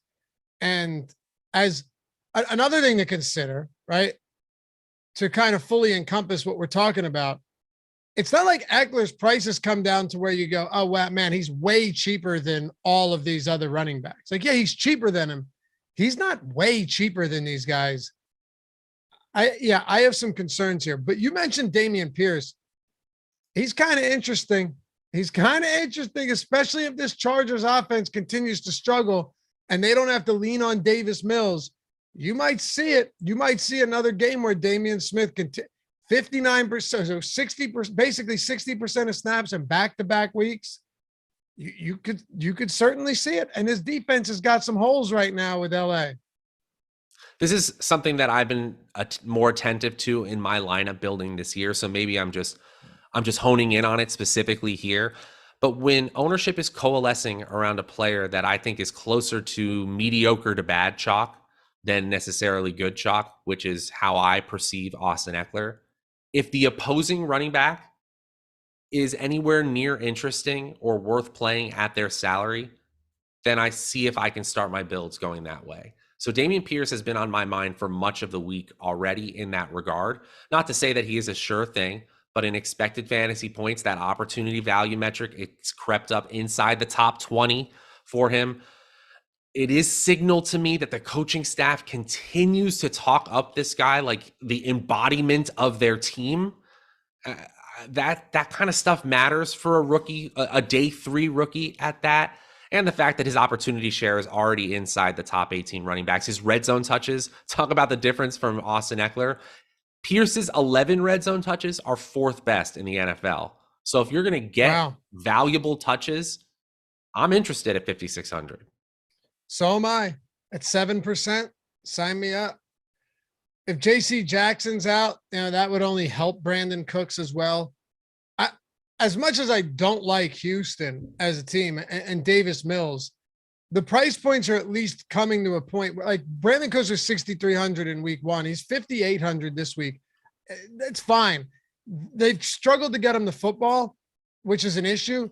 And as another thing to consider, right, to kind of fully encompass what we're talking about, it's not like Eckler's prices come down to where you go, oh, wow, man, he's way cheaper than all of these other running backs. Like, yeah, he's cheaper than him. He's not way cheaper than these guys. I have some concerns here, but you mentioned Damien Pierce. He's kind of interesting. Especially if this Chargers offense continues to struggle and they don't have to lean on Davis Mills. You might see it. You might see another game where Damian Smith can 59%, so 60%, basically 60% of snaps in back-to-back weeks. You could certainly see it. And his defense has got some holes right now with LA. This is something that I've been more attentive to in my lineup building this year. So maybe I'm just honing in on it specifically here. But when ownership is coalescing around a player that I think is closer to mediocre to bad chalk than necessarily good chalk, which is how I perceive Austin Eckler, if the opposing running back is anywhere near interesting or worth playing at their salary, then I see if I can start my builds going that way. So Damien Pierce has been on my mind for much of the week already in that regard. Not to say that he is a sure thing, but in expected fantasy points, that opportunity value metric, it's crept up inside the top 20 for him. It is signal to me that the coaching staff continues to talk up this guy like the embodiment of their team. That kind of stuff matters for a rookie, a day 3 rookie at that. And the fact that his opportunity share is already inside the top 18 running backs. His red zone touches, talk about the difference from Austin Eckler. Pierce's 11 red zone touches are 4th best in the NFL. So if you're going to get valuable touches, I'm interested at 5,600. So am I at 7%. Sign me up. If JC Jackson's out, that would only help Brandon Cooks as well. As much as I don't like Houston as a team and Davis Mills, the price points are at least coming to a point where, like, Brandon Cooks was 6,300 in week 1. He's 5,800 this week. That's fine. They've struggled to get him the football, which is an issue,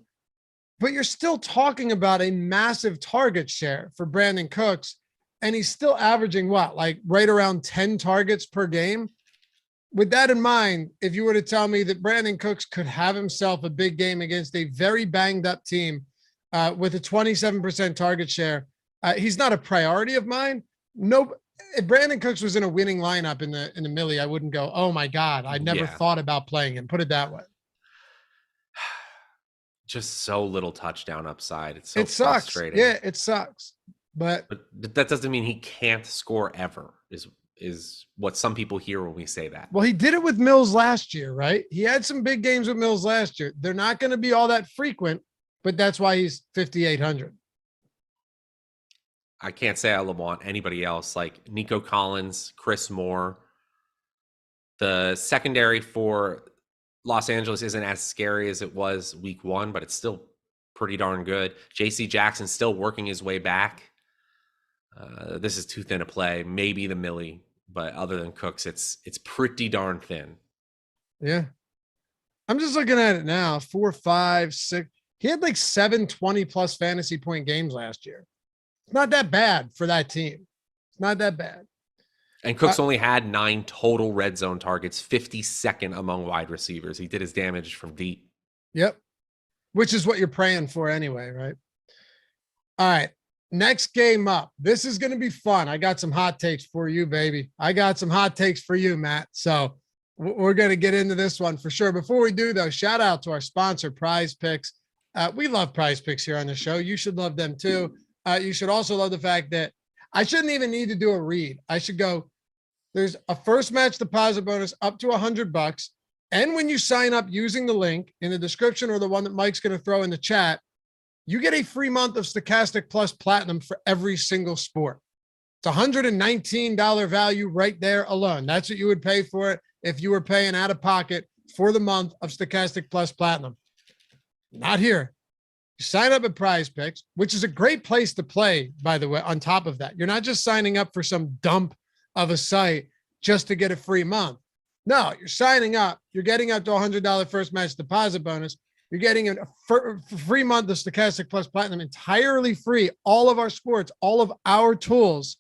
but you're still talking about a massive target share for Brandon Cooks. And he's still averaging like right around 10 targets per game. With that in mind, if you were to tell me that Brandon Cooks could have himself a big game against a very banged up team with a 27% target share, he's not a priority of mine. No, if Brandon Cooks was in a winning lineup in the Millie, I wouldn't go, oh my God, I never thought about playing him. Put it that way. Just so little touchdown upside. It sucks. Frustrating. Yeah, it sucks. But that doesn't mean he can't score ever, is what some people hear when we say that. Well, he did it with Mills last year, right? He had some big games with Mills last year. They're not going to be all that frequent, but that's why he's 5,800. I can't say I want anybody else like Nico Collins, Chris Moore. The secondary for Los Angeles isn't as scary as it was week 1, but it's still pretty darn good. JC Jackson's still working his way back. This is too thin a play. Maybe the Millie, but other than Cooks, it's pretty darn thin. Yeah. I'm just looking at it now. 4, 5, 6. He had like 7 20+ fantasy point games last year. It's not that bad for that team. It's not that bad. And Cooks only had 9 total red zone targets, 52nd among wide receivers. He did his damage from deep. Yep. Which is what you're praying for anyway, right? All right. Next game up. This is going to be fun. I got some hot takes for you, baby. I got some hot takes for you, Matt. So we're going to get into this one for sure. Before we do, though, shout out to our sponsor, Prize Picks. We love Prize Picks here on the show. You should love them too. You should also love the fact that I shouldn't even need to do a read. I should go, there's a first match deposit bonus up to $100. And when you sign up using the link in the description or the one that Mike's going to throw in the chat, you get a free month of Stokastic Plus Platinum for every single sport. It's $119 value right there alone. That's what you would pay for it if you were paying out of pocket for the month of Stokastic Plus Platinum. Not here. You sign up at Prize Picks, which is a great place to play, by the way, on top of that. You're not just signing up for some dump of a site just to get a free month. No, you're signing up. You're getting up to $100 first match deposit bonus. You're getting a free month of Stokastic Plus Platinum, entirely free. All of our sports, all of our tools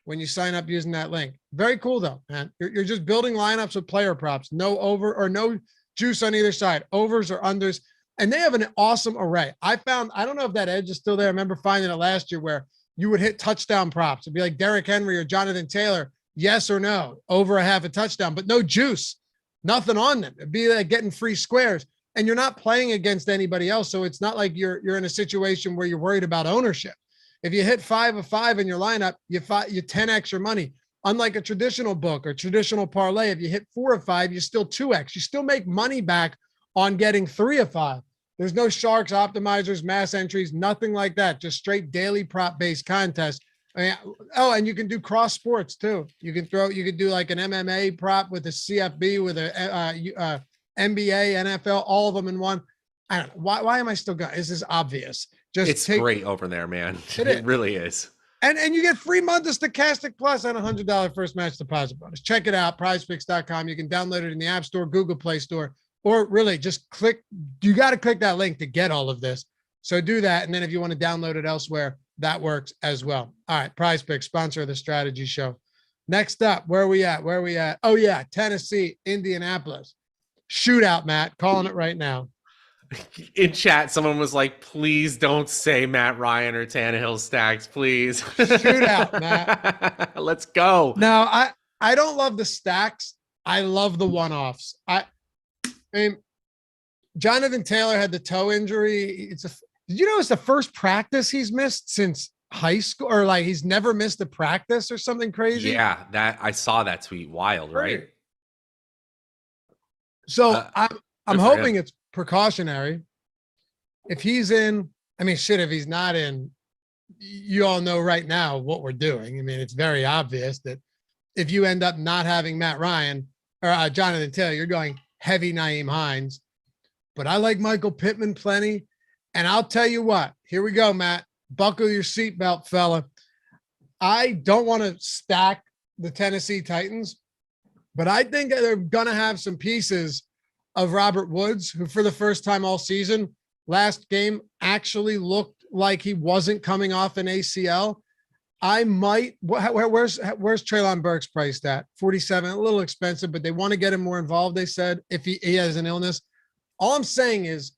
when you sign up using that link. Very cool though, man. You're just building lineups with player props. No over or no juice on either side. Overs or unders. And they have an awesome array. I don't know if that edge is still there. I remember finding it last year where you would hit touchdown props. It'd be like Derrick Henry or Jonathan Taylor. Yes or no, over a half a touchdown, but no juice, nothing on them. It'd be like getting free squares, and you're not playing against anybody else. So it's not like you're in a situation where you're worried about ownership. If you hit 5 of 5 in your lineup, you 10x your money. Unlike a traditional book or traditional parlay, if you hit 4 of 5, you still 2x. You still make money back on getting 3 of 5. There's no sharks, optimizers, mass entries, nothing like that. Just straight daily prop based contest. And you can do cross sports too. You can do like an MMA prop with a CFB, with a NBA, NFL, all of them in one. I don't know. Why am I still going? This is obvious. It's great over there, man. It really is. And you get free month of Stokastic Plus and $100 first match deposit bonus. Check it out, prizepicks.com. You can download it in the App Store, Google Play Store, or really just click. You got to click that link to get all of this. So do that. And then if you want to download it elsewhere, that works as well. All right. Prize Picks, sponsor of the strategy show. Next up, where are we at? Oh yeah. Tennessee, Indianapolis. Shootout, Matt, calling it right now. In chat, someone was like, please don't say Matt Ryan or Tannehill stacks, please. Shootout, Matt. Let's go. No, I don't love the stacks. I love the one-offs. I mean, Jonathan Taylor had the toe injury. Did you know it's the first practice he's missed since high school, or like he's never missed a practice or something crazy? Yeah, that I saw that tweet. Wild, right? So I'm hoping it's precautionary. If he's in, I mean, shit, if he's not in, you all know right now what we're doing. I mean, it's very obvious that if you end up not having Matt Ryan or Jonathan Taylor, you're going heavy Nyheim Hines. But I like Michael Pittman plenty. And I'll tell you what, here we go, Matt. Buckle your seatbelt, fella. I don't want to stack the Tennessee Titans, but I think they're going to have some pieces of Robert Woods, who for the first time all season, last game actually looked like he wasn't coming off an ACL. I might, where's Treylon Burks priced at? 47, a little expensive, but they want to get him more involved, they said, if he has an illness. All I'm saying is,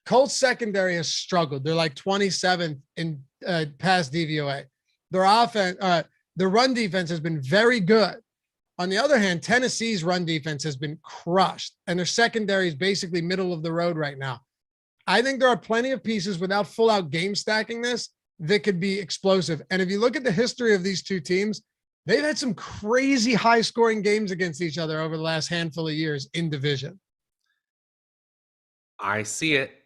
Colts secondary has struggled. They're like 27th in pass DVOA. Their offense, their run defense has been very good. On the other hand, Tennessee's run defense has been crushed, and their secondary is basically middle of the road right now. I think there are plenty of pieces without full out game stacking this that could be explosive. And if you look at the history of these two teams, they've had some crazy high scoring games against each other over the last handful of years in division. I see it.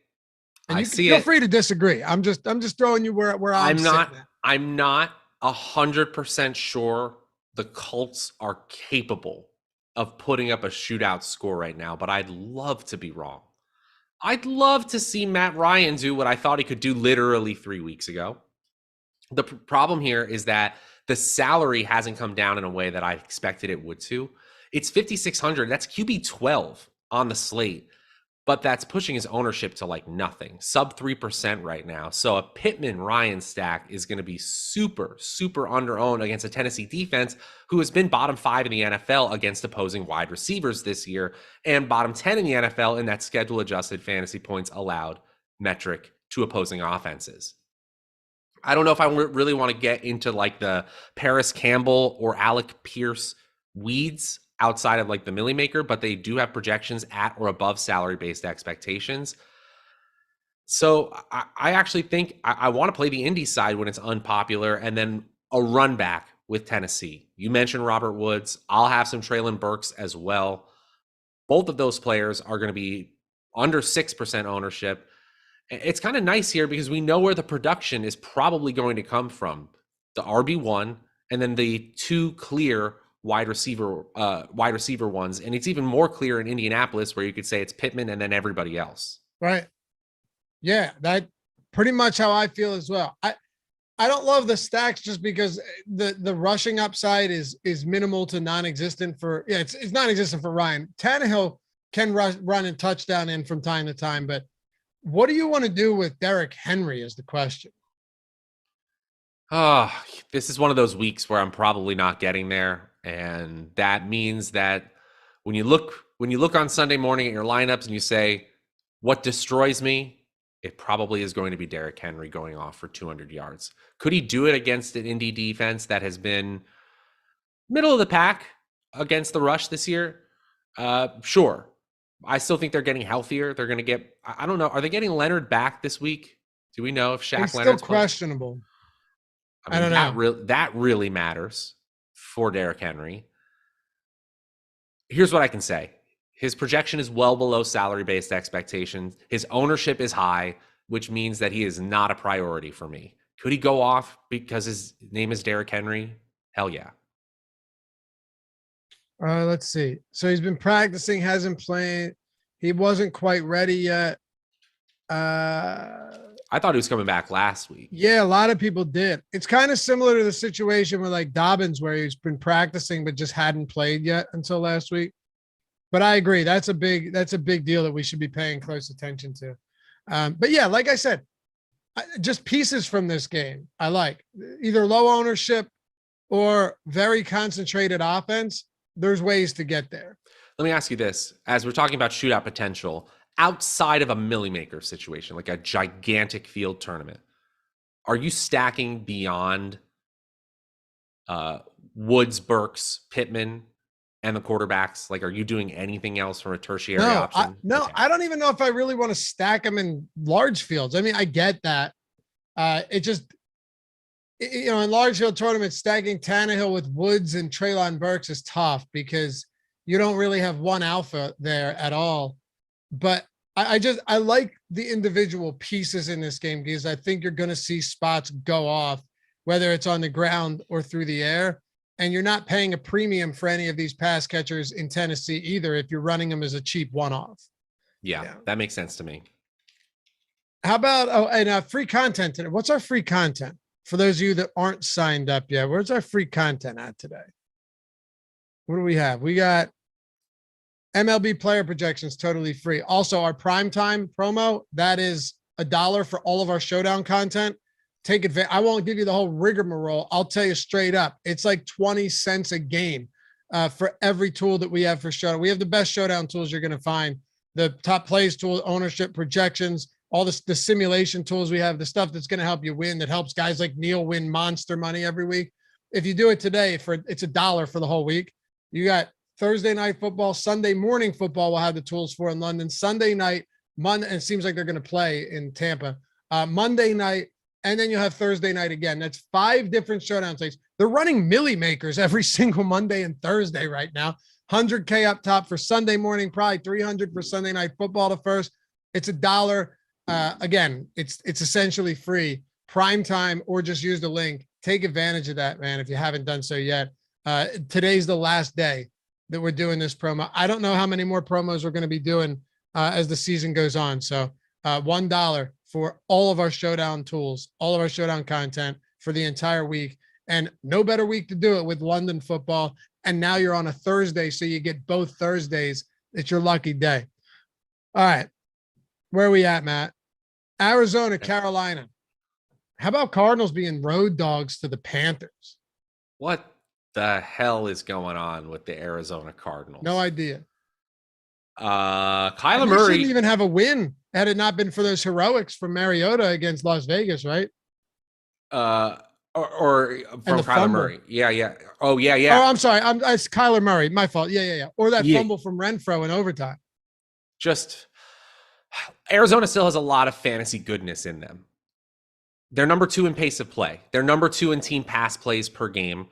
And feel free to disagree. I'm just throwing you where I'm not 100% sure the Colts are capable of putting up a shootout score right now, but I'd love to be wrong. I'd love to see Matt Ryan do what I thought he could do literally 3 weeks ago. The problem here is that the salary hasn't come down in a way that I expected it would to. It's 5,600. That's QB 12 on the slate. But that's pushing his ownership to like nothing, sub 3% right now. So a Pittman Ryan stack is going to be super, super under-owned against a Tennessee defense who has been bottom 5 in the NFL against opposing wide receivers this year and bottom 10 in the NFL in that schedule adjusted fantasy points allowed metric to opposing offenses. I don't know if I really want to get into like the Paris Campbell or Alec Pierce weeds outside of like the Millie Maker, but they do have projections at or above salary-based expectations. So I actually think I want to play the Indy side when it's unpopular, and then a run back with Tennessee. You mentioned Robert Woods. I'll have some Treylon Burks as well. Both of those players are going to be under 6% ownership. It's kind of nice here because we know where the production is probably going to come from. The RB1 and then the two clear wide receiver ones. And it's even more clear in Indianapolis where you could say it's Pittman and then everybody else. Right. Yeah, that pretty much how I feel as well. I don't love the stacks just because the rushing upside is minimal to non-existent for it's non-existent for Ryan. Tannehill can run and touchdown in from time to time, but what do you want to do with Derrick Henry is the question. This is one of those weeks where I'm probably not getting there, and that means that when you look on Sunday morning at your lineups and you say, what destroys me? It probably is going to be Derrick Henry going off for 200 yards. Could he do it against an Indy defense that has been middle of the pack against the rush this year? Sure. I still think they're getting healthier. They're going to get, I don't know. Are they getting Leonard back this week? Do we know if Shaq Leonard's still questionable? I don't know. That really matters for Derrick Henry. Here's what I can say. His projection is well below salary-based expectations. His ownership is high, which means that he is not a priority for me. Could he go off because his name is Derrick Henry? Hell yeah. Let's see. So he's been practicing, hasn't played. He wasn't quite ready yet. I thought he was coming back last week. Yeah, a lot of people did. It's kind of similar to the situation with like Dobbins, where he's been practicing but just hadn't played yet until last week. But I agree. That's a big deal that we should be paying close attention to. But yeah, like I said, just pieces from this game. I like either low ownership or very concentrated offense. There's ways to get there. Let me ask you this. As we're talking about shootout potential, outside of a Millie Maker situation, like a gigantic field tournament, are you stacking beyond Woods, Burks, Pittman, and the quarterbacks? Like, are you doing anything else from a tertiary option? Okay. I don't even know if I really want to stack them in large fields. I mean, I get that. In large field tournaments, stacking Tannehill with Woods and Treylon Burks is tough because you don't really have one alpha there at all. But I like the individual pieces in this game because I think you're going to see spots go off, whether it's on the ground or through the air. And you're not paying a premium for any of these pass catchers in Tennessee either if you're running them as a cheap one-off. Yeah. That makes sense to me. How about free content today? What's our free content? For those of you that aren't signed up yet, where's our free content at today? What do we have? We got MLB player projections totally free. Also, our primetime promo, that is $1 for all of our showdown content. Take advantage. I won't give you the whole rigmarole. I'll tell you straight up. It's like 20 cents a game for every tool that we have for showdown. We have the best showdown tools you're going to find. The top plays tool, ownership projections, all the simulation tools we have, the stuff that's going to help you win, that helps guys like Neil win monster money every week. If you do it today, it's $1 for the whole week. You got Thursday night football, Sunday morning football we'll have the tools for in London. Sunday night, Monday, and it seems like they're going to play in Tampa. Monday night, and then you'll have Thursday night again. That's 5 different showdown sites. They're running Millie Makers every single Monday and Thursday right now. 100K up top for Sunday morning, probably 300 for Sunday night football to first. It's $1. Again, it's essentially free. Prime time, or just use the link. Take advantage of that, man, if you haven't done so yet. Today's the last day that we're doing this promo. I don't know how many more promos we're going to be doing as the season goes on. So $1 for all of our showdown tools, all of our showdown content for the entire week. And no better week to do it with London football. And now you're on a Thursday, so you get both Thursdays. It's your lucky day. All right. Where are we at, Matt? Arizona, Carolina. How about Cardinals being road dogs to the Panthers? What the hell is going on with the Arizona Cardinals? No idea. Kyler Murray shouldn't even have a win had it not been for those heroics from Mariota against Las Vegas, right? Or from Kyler fumble. Murray. Yeah. Oh, yeah. Oh, I'm sorry. It's Kyler Murray. My fault. Yeah. Or that fumble from Renfro in overtime. Just Arizona still has a lot of fantasy goodness in them. They're number 2 in pace of play. They're number 2 in team pass plays per game.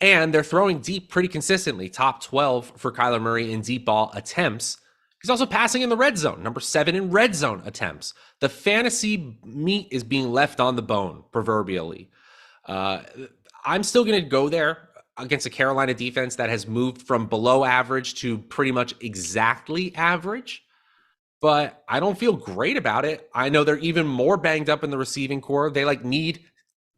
And they're throwing deep pretty consistently. Top 12 for Kyler Murray in deep ball attempts. He's also passing in the red zone, number 7 in red zone attempts. The fantasy meat is being left on the bone, proverbially. I'm still going to go there against a Carolina defense that has moved from below average to pretty much exactly average. But I don't feel great about it. I know they're even more banged up in the receiving core. They need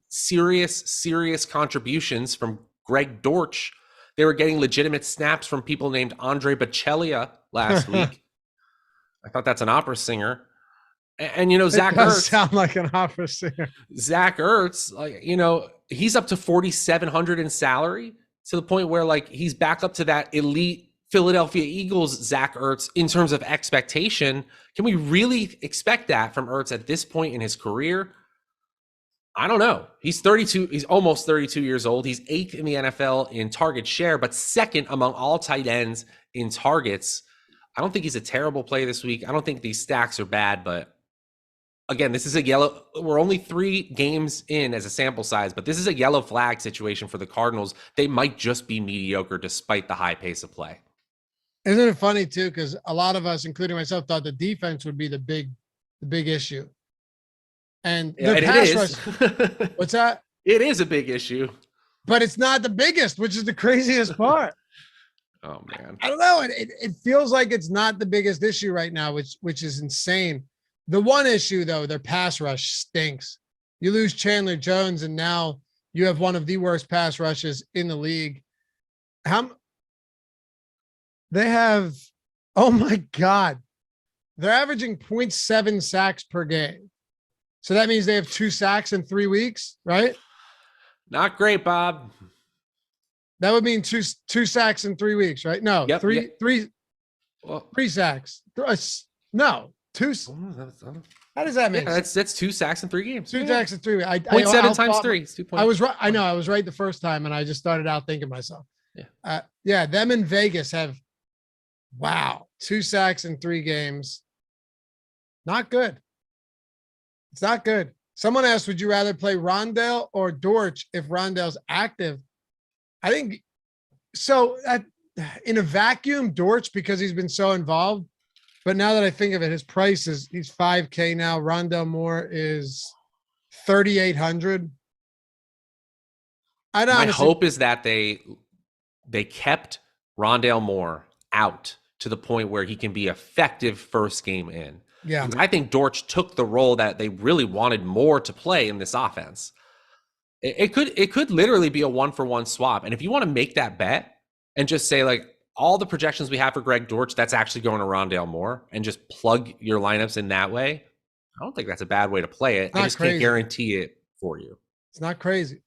serious contributions from Greg Dortch. They were getting legitimate snaps from people named Andre Bocellia last week. I thought that's an opera singer. And Zach Ertz sound like an opera singer. Zach Ertz, he's up to 4,700 in salary, to the point where he's back up to that elite Philadelphia Eagles Zach Ertz in terms of expectation. Can we really expect that from Ertz at this point in his career? I don't know. He's 32. He's almost 32 years old. He's 8th in the NFL in target share, but 2nd among all tight ends in targets. I don't think he's a terrible play this week. I don't think these stacks are bad, but again, this is we're only 3 games in as a sample size, but this is a yellow flag situation for the Cardinals. They might just be mediocre despite the high pace of play. Isn't it funny too? Because a lot of us, including myself, thought the defense would be the big issue. And the pass rush, what's that? It is a big issue, but it's not the biggest, which is the craziest part. Oh man, I don't know. It feels like it's not the biggest issue right now, which is insane. The one issue though, their pass rush stinks. You lose Chandler Jones, and now you have one of the worst pass rushes in the league. They have, oh my God, they're averaging 0.7 sacks per game. So that means they have 2 sacks in 3 weeks, right? Not great, Bob. That would mean two sacks in 3 weeks, right? No, yep, three sacks. No, 2. How does that make sense? That's 2 sacks in 3 games. 2 sacks in 3 weeks. 0.7 times 3. It's 2 points. I was right. I know I was right the first time, and I just started out thinking myself. Yeah. Them in Vegas have, 2 sacks in 3 games. Not good. It's not good. Someone asked, would you rather play Rondale or Dortch if Rondale's active? I think so. In a vacuum, Dortch, because he's been so involved. But now that I think of it, his price he's $5K now. Rondale Moore is 3,800. My hope is that they kept Rondale Moore out to the point where he can be effective first game in. Yeah, I think Dortch took the role that they really wanted Moore to play in this offense. It could literally be a 1-for-1 swap. And if you want to make that bet and just say all the projections we have for Greg Dortch, that's actually going to Rondale Moore, and just plug your lineups in that way, I don't think that's a bad way to play it. I just can't guarantee it for you. It's not crazy.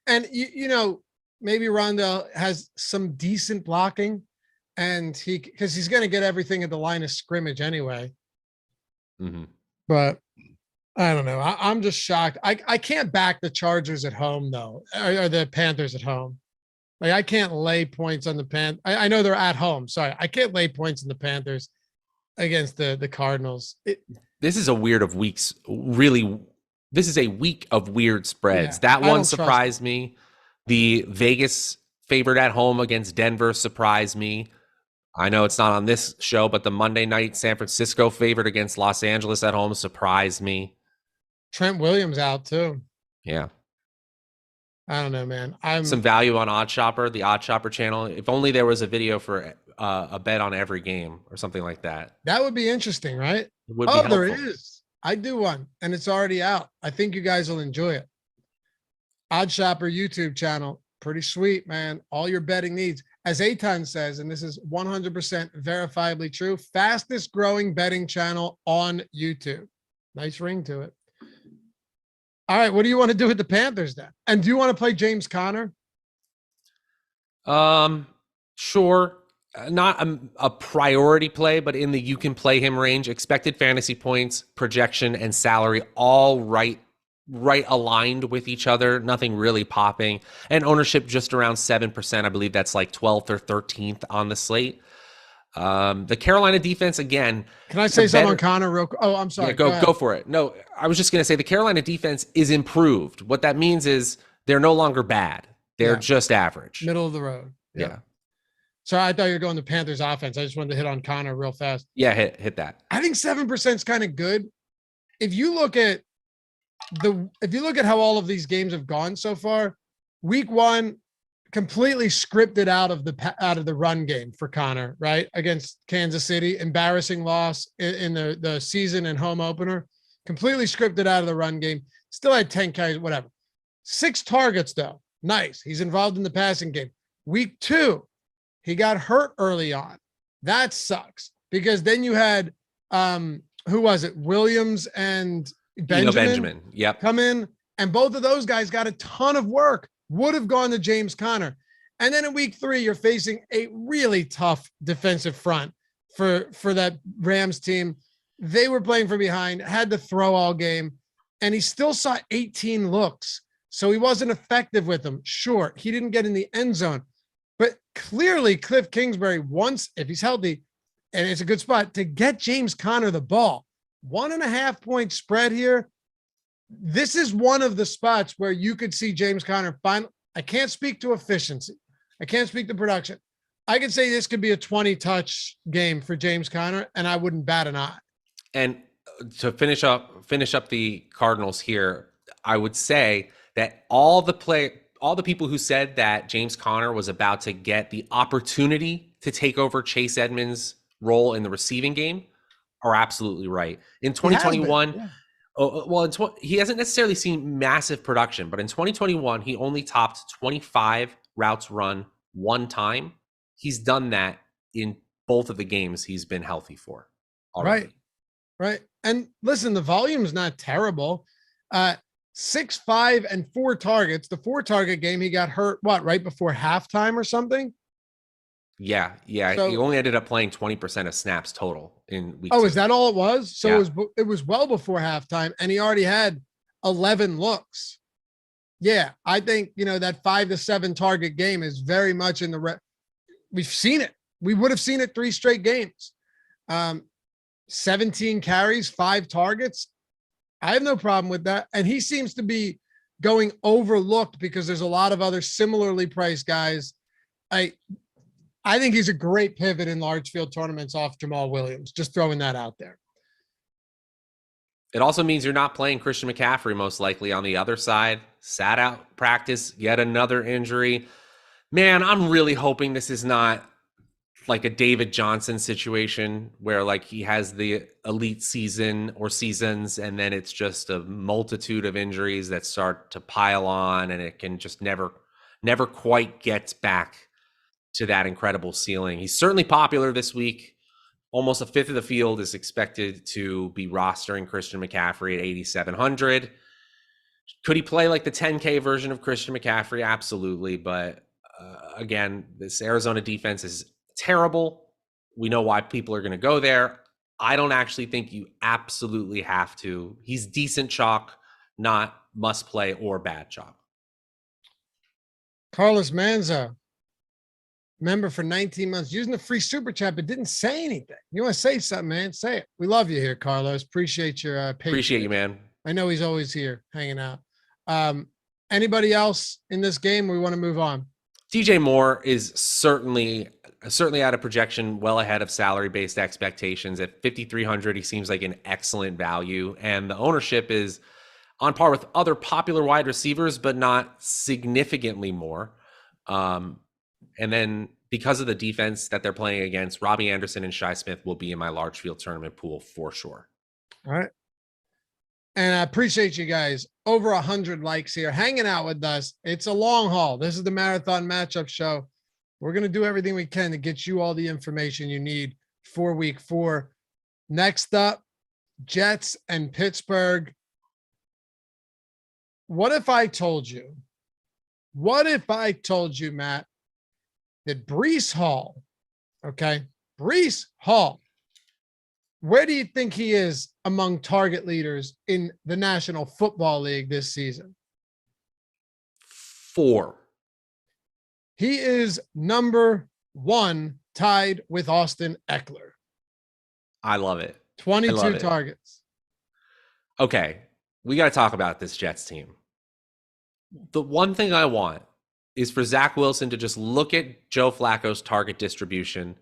And maybe Rondale has some decent blocking, and because he's going to get everything at the line of scrimmage anyway. Mm-hmm. But I don't know. I'm just shocked. I can't back the Chargers at home though, or the Panthers at home. I can't lay points on the Panthers. I know they're at home. Sorry, I can't lay points on the Panthers against the Cardinals. This is a weird of weeks. Really, this is a week of weird spreads. Yeah, that one surprised me. The Vegas favored at home against Denver surprised me. I know it's not on this show, but the Monday night San Francisco favored against Los Angeles at home surprised me. Trent Williams out too. Yeah. I don't know, man. Some value on Odd Shopper, the Odd Shopper channel. If only there was a video for a bet on every game or something like that. That would be interesting, right? It would be helpful. There is. I do one, and it's already out. I think you guys will enjoy it. Odd Shopper YouTube channel. Pretty sweet, man. All your betting needs. As Eitan says, and this is 100% verifiably true, fastest growing betting channel on YouTube. Nice ring to it. All right, what do you want to do with the Panthers then? And do you want to play James Conner? Sure. Not a priority play, but in the you can play him range. Expected fantasy points, projection, and salary all right aligned with each other. Nothing really popping. And ownership just around 7%. I believe that's 12th or 13th on the slate. The Carolina defense, again. Can I say something on Connor real quick? Oh, I'm sorry. Yeah, go for it. No, I was just going to say the Carolina defense is improved. What that means is they're no longer bad. They're just average. Middle of the road. Yeah. So I thought you were going to Panthers offense. I just wanted to hit on Connor real fast. Yeah, hit that. I think 7% is kind of good. If you look at how all of these games have gone so far, week 1 completely scripted out of the run game for Connor, right? Against Kansas City, embarrassing loss in the season and home opener, completely scripted out of the run game. Still had 10 carries, whatever. 6 targets though. Nice. He's involved in the passing game. Week 2, he got hurt early on. That sucks because then you had, who was it? Williams and Benjamin. Yep. Come in, and both of those guys got a ton of work. Would have gone to James Conner. And then in week 3, you're facing a really tough defensive front for that Rams team. They were playing from behind, had to throw all game, and he still saw 18 looks. So he wasn't effective with them. Sure, he didn't get in the end zone, but clearly Cliff Kingsbury wants, if he's healthy, and it's a good spot to get James Conner the ball. 1.5 point spread here. This is one of the spots where you could see James Conner I can't speak to efficiency. I can't speak to production. I could say this could be a 20-touch game for James Conner, and I wouldn't bat an eye. And to finish up the Cardinals here, I would say that all the people who said that James Conner was about to get the opportunity to take over Chase Edmonds' role in the receiving game are absolutely right. In 2021, he hasn't necessarily seen massive production, but in 2021, he only topped 25 routes run one time. He's done that in both of the games he's been healthy for already. Right. And listen, the volume's not terrible. 6, 5, and 4 targets. The 4 target game, he got hurt, right before halftime or something? Yeah. So, he only ended up playing 20% of snaps total in week 2. Is that all it was? So it was well before halftime, and he already had 11 looks. Yeah, I think, that 5 to 7 target game is very much in the we've seen it. We would have seen it 3 straight games. 17 carries, 5 targets. I have no problem with that. And he seems to be going overlooked because there's a lot of other similarly priced guys. I think he's a great pivot in large field tournaments off Jamal Williams. Just throwing that out there. It also means you're not playing Christian McCaffrey most likely on the other side. Sat out practice, yet another injury. Man, I'm really hoping this is not like a David Johnson situation where like he has the elite season or seasons and then it's just a multitude of injuries that start to pile on and it can just never quite get back to that incredible ceiling. He's certainly popular this week. Almost a fifth of the field is expected to be rostering Christian McCaffrey at 8,700. Could he play like the 10K version of Christian McCaffrey? Absolutely. But again, this Arizona defense is terrible. We know why people are going to go there. I don't actually think you absolutely have to. He's decent chalk, not must play or bad chalk. Carlos Manzo, member for 19 months, using the free super chat, but didn't say anything. You want to say something, man? Say it. We love you here, Carlos. Appreciate your patience. Appreciate you, man. I know he's always here hanging out. Anybody else in this game? Or we want to move on. DJ Moore is certainly at a projection well ahead of salary-based expectations. At 5,300, he seems like an excellent value, and the ownership is on par with other popular wide receivers, but not significantly more. And then because of the defense that they're playing against, Robbie Anderson and Shi Smith will be in my large field tournament pool for sure. All right. And I appreciate you guys. Over 100 likes here, hanging out with us. It's a long haul. This is the Marathon Matchup Show. We're going to do everything we can to get you all the information you need for week 4. Next up, Jets and Pittsburgh. What if I told you, Matt, that Breece Hall, Breece Hall, where do you think he is among target leaders in the National Football League this season? 4. He is number 1 tied with Austin Eckler. I love it. 22 targets. Okay, we got to talk about this Jets team. The one thing I want is for Zach Wilson to just look at Joe Flacco's target distribution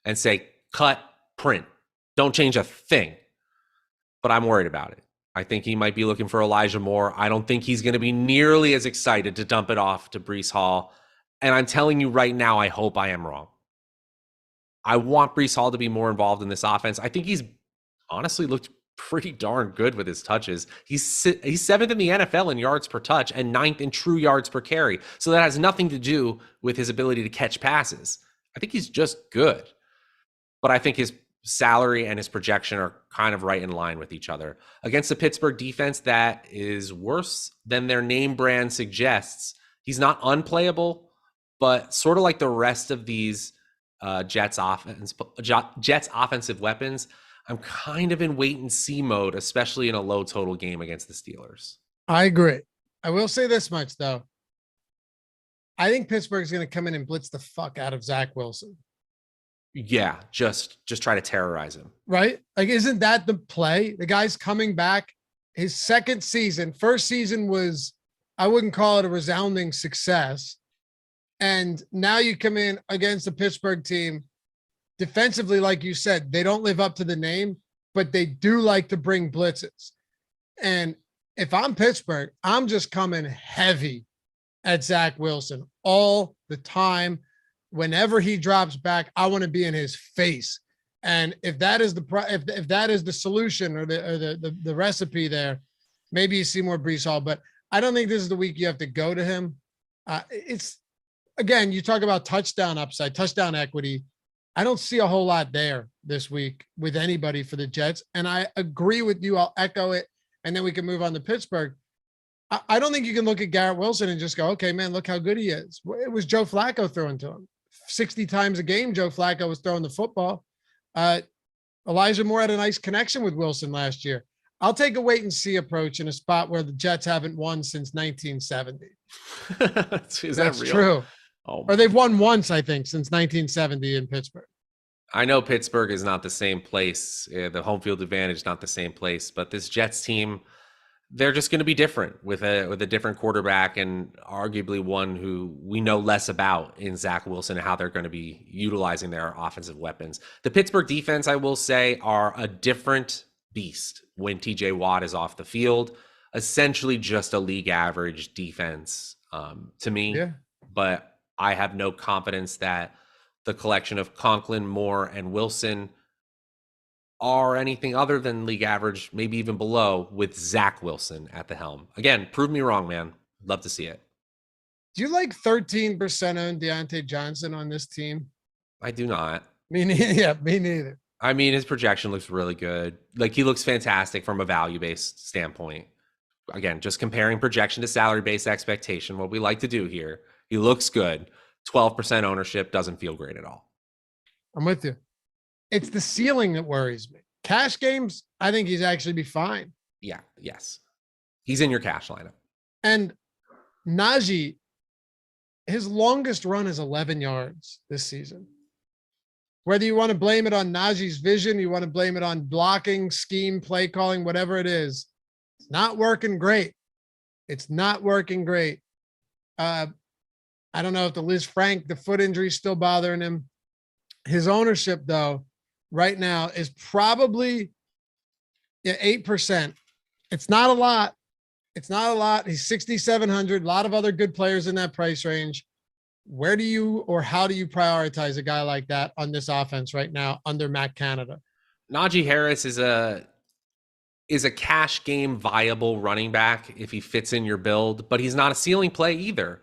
and say, cut, print. Don't change a thing. But I'm worried about it. I think he might be looking for Elijah Moore. I don't think he's going to be nearly as excited to dump it off to Breece Hall. And I'm telling you right now, I hope I am wrong. I want Breece Hall to be more involved in this offense. I think he's honestly looked pretty darn good with his touches. He's 7th in the NFL in yards per touch and 9th in true yards per carry. So that has nothing to do with his ability to catch passes. I think he's just good. But I think his salary and his projection are kind of right in line with each other. Against the Pittsburgh defense that is worse than their name brand suggests, he's not unplayable, but sort of like the rest of these Jets offensive weapons, I'm kind of in wait and see mode, especially in a low total game against the Steelers. I agree. I will say this much though. I think Pittsburgh's going to come in and blitz the fuck out of Zach Wilson. Yeah, just try to terrorize him. Right? Like, isn't that the play? The guy's coming back. His second season, first season was, I wouldn't call it a resounding success. And now you come in against the Pittsburgh team defensively, like you said, they don't live up to the name, but they do like to bring blitzes. And if I'm Pittsburgh, I'm just coming heavy at Zach Wilson all the time. Whenever he drops back, I want to be in his face. And if that is if that is the solution or the recipe there, maybe you see more Breece Hall. But I don't think this is the week you have to go to him. It's, again, you talk about touchdown upside, touchdown equity. I don't see a whole lot there this week with anybody for the Jets. And I agree with you. I'll echo it. And then we can move on to Pittsburgh. I don't think you can look at Garrett Wilson and just go, okay, man, look how good he is. It was Joe Flacco throwing to him. 60 times a game, Joe Flacco was throwing the football. Elijah Moore had a nice connection with Wilson last year. I'll take a wait and see approach in a spot where the Jets haven't won since 1970. That's real? True. Oh, or they've won once, I think, since 1970 in Pittsburgh. I know Pittsburgh is not the same place. The home field advantage is not the same place, but this Jets team, they're just going to be different with a different quarterback and arguably one who we know less about in Zach Wilson and how they're going to be utilizing their offensive weapons. The Pittsburgh defense, I will say, are a different beast when TJ Watt is off the field. Essentially just a league average defense to me. Yeah. But I have no confidence that the collection of Conklin, Moore, and Wilson are anything other than league average, maybe even below, with Zach Wilson at the helm. Again, prove me wrong, man. Love to see it. Do you like 13% on Deontay Johnson on this team? I do not. Me neither. Yeah, me neither. I mean, his projection looks really good. Like, he looks fantastic from a value-based standpoint. Again, just comparing projection to salary-based expectation, what we like to do here. He looks good. 12% ownership doesn't feel great at all. I'm with you. It's the ceiling that worries me. Cash games, I think he's actually be fine. Yeah, yes. He's in your cash lineup. And Najee, his longest run is 11 yards this season. Whether you want to blame it on Najee's vision, you want to blame it on blocking, scheme, play calling, whatever it is, it's not working great. It's not working great. I don't know if the Liz Frank, the foot injury is still bothering him. His ownership, though, right now is probably 8%. It's not a lot. It's not a lot. He's 6,700. A lot of other good players in that price range. Where do you or how do you prioritize a guy like that on this offense right now under Matt Canada? Najee Harris is a cash game viable running back if he fits in your build, but he's not a ceiling play either.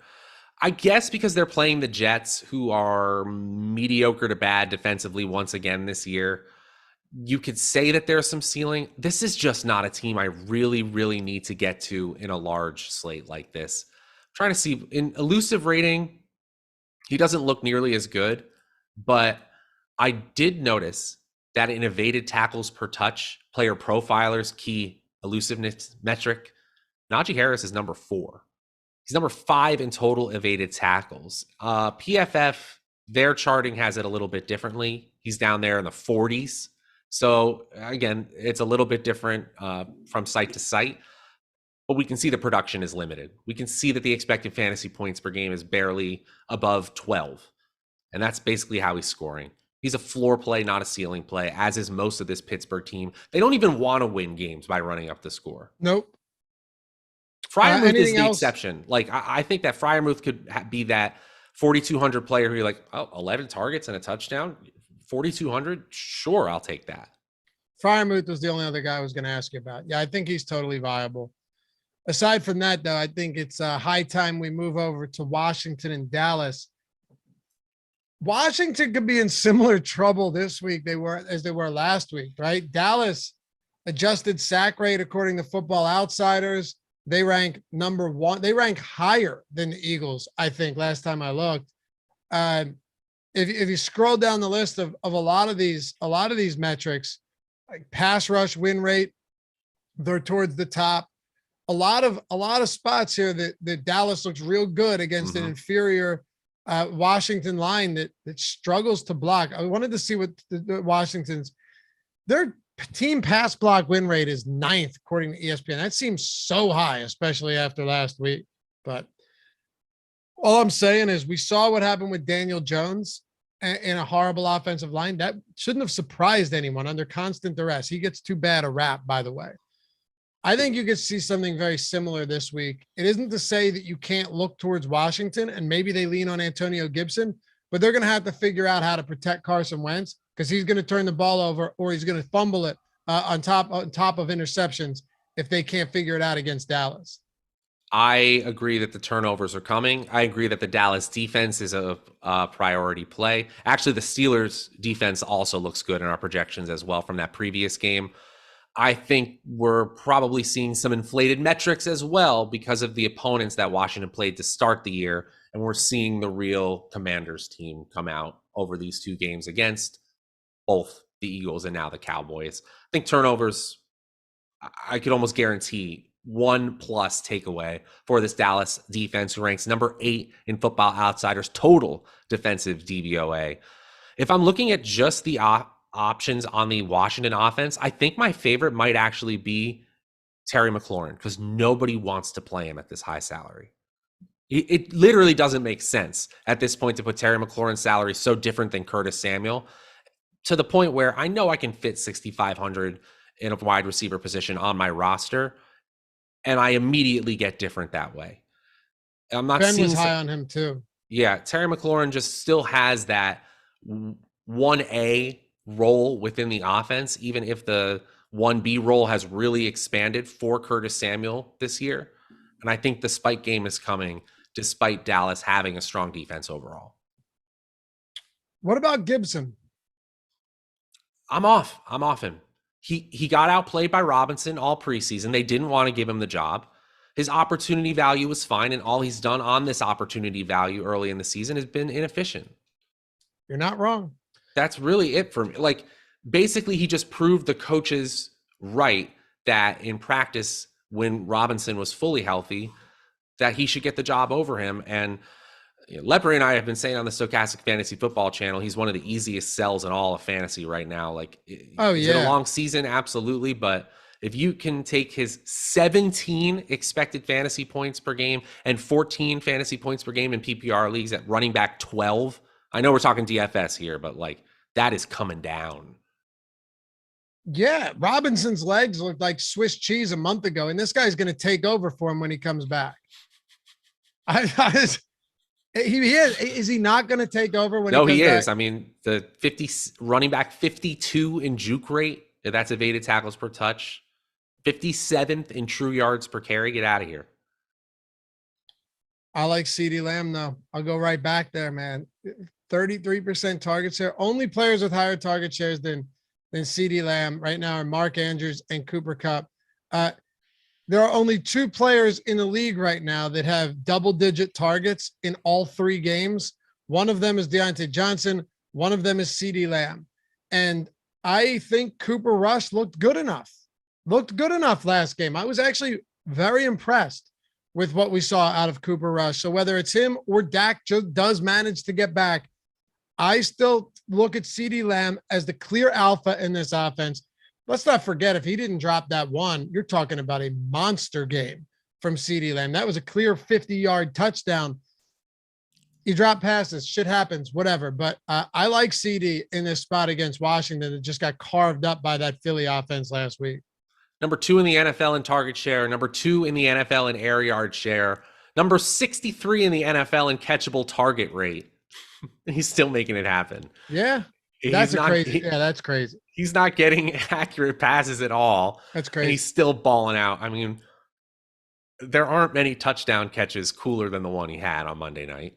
I guess because they're playing the Jets, who are mediocre to bad defensively once again this year, you could say that there's some ceiling. This is just not a team I really, really need to get to in a large slate like this. I'm trying to see in elusive rating, he doesn't look nearly as good, but I did notice that in evaded tackles per touch, player profilers, key elusiveness metric, Najee Harris is number 4. He's number 5 in total evaded tackles. PFF Their charting has it a little bit differently. He's down there in the 40s. So again, it's a little bit different from site to site, but we can see the production is limited. We can see that the expected fantasy points per game is barely above 12. And that's basically how he's scoring. He's a floor play, not a ceiling play, as is most of this Pittsburgh team. They don't even want to win games by running up the score. Nope. Freiermuth is the exception. Like, I think that Freiermuth could be that 4,200 player who you're like, oh, 11 targets and a touchdown, 4,200. Sure, I'll take that. Freiermuth was the only other guy I was going to ask you about. Yeah, I think he's totally viable. Aside from that, though, I think it's high time we move over to Washington and Dallas. Washington could be in similar trouble this week as they were last week, right? Dallas adjusted sack rate according to Football Outsiders. They rank number one. They rank higher than the Eagles, I think, last time I looked. If you scroll down the list of a lot of these metrics, like pass rush win rate, they're towards the top. A lot of spots here that Dallas looks real good against an inferior Washington line that struggles to block. I wanted to see what the Washington's their team pass block win rate is 9th according to ESPN. That seems so high, especially after last week. But all I'm saying is we saw what happened with Daniel Jones in a horrible offensive line. That shouldn't have surprised anyone under constant duress. He gets too bad a rap, by the way. I think you could see something very similar this week. It isn't to say that you can't look towards Washington and maybe they lean on Antonio Gibson, but they're going to have to figure out how to protect Carson Wentz because he's going to turn the ball over or he's going to fumble it on top of interceptions if they can't figure it out against Dallas. I agree that the turnovers are coming. I agree that the Dallas defense is a priority play. Actually, the Steelers defense also looks good in our projections as well from that previous game. I think we're probably seeing some inflated metrics as well because of the opponents that Washington played to start the year. And we're seeing the real Commanders team come out over these two games against both the Eagles and now the Cowboys. I think turnovers, I could almost guarantee 1+ takeaway for this Dallas defense, who ranks number 8 in Football Outsiders total defensive DVOA. If I'm looking at just the options on the Washington offense, I think my favorite might actually be Terry McLaurin because nobody wants to play him at this high salary. It literally doesn't make sense at this point to put Terry McLaurin's salary so different than Curtis Samuel, to the point where I know I can fit 6,500 in a wide receiver position on my roster, and I immediately get different that way. I'm not Ben seeing was high on him too. Yeah, Terry McLaurin just still has that 1A role within the offense, even if the 1B role has really expanded for Curtis Samuel this year. And I think the spike game is coming despite Dallas having a strong defense overall. What about Gibson? I'm off him. He got outplayed by Robinson all preseason. They didn't want to give him the job. His opportunity value was fine, and all he's done on this opportunity value early in the season has been inefficient. You're not wrong. That's really it for me. Like, basically, he just proved the coaches right that in practice, when Robinson was fully healthy, that he should get the job over him. And Loughran and I have been saying on the Stokastic Fantasy Football channel, he's one of the easiest sells in all of fantasy right now. Like, is it a long season? Absolutely. But if you can take his 17 expected fantasy points per game and 14 fantasy points per game in PPR leagues at running back 12, I know we're talking DFS here, but like that is coming down. Yeah, Robinson's legs looked like Swiss cheese a month ago, and this guy's going to take over for him when he comes back. He is. Is he not going to take over when? No, he is. Back? I mean, the running back 52 in juke rate. That's evaded tackles per touch. 57th in true yards per carry. Get out of here. I like CeeDee Lamb though. I'll go right back there, man. 33% target share. Only players with higher target shares than CeeDee Lamb right now are Mark Andrews and Cooper Kupp. There are only 2 players in the league right now that have double-digit targets in all 3 games. One of them is Deontay Johnson. One of them is CeeDee Lamb. And I think Cooper Rush looked good enough last game. I was actually very impressed with what we saw out of Cooper Rush. So whether it's him or Dak just does manage to get back, I still look at CeeDee Lamb as the clear alpha in this offense. Let's not forget, if he didn't drop that one, you're talking about a monster game from CeeDee Lamb. That was a clear 50-yard touchdown. You drop passes, shit happens, whatever. But I like CD in this spot against Washington that just got carved up by that Philly offense last week. Number 2 in the NFL in target share, number 2 in the NFL in air yard share, number 63 in the NFL in catchable target rate. He's still making it happen. Yeah, that's crazy. That's crazy. He's not getting accurate passes at all. That's crazy. And he's still balling out. I mean, there aren't many touchdown catches cooler than the one he had on Monday night.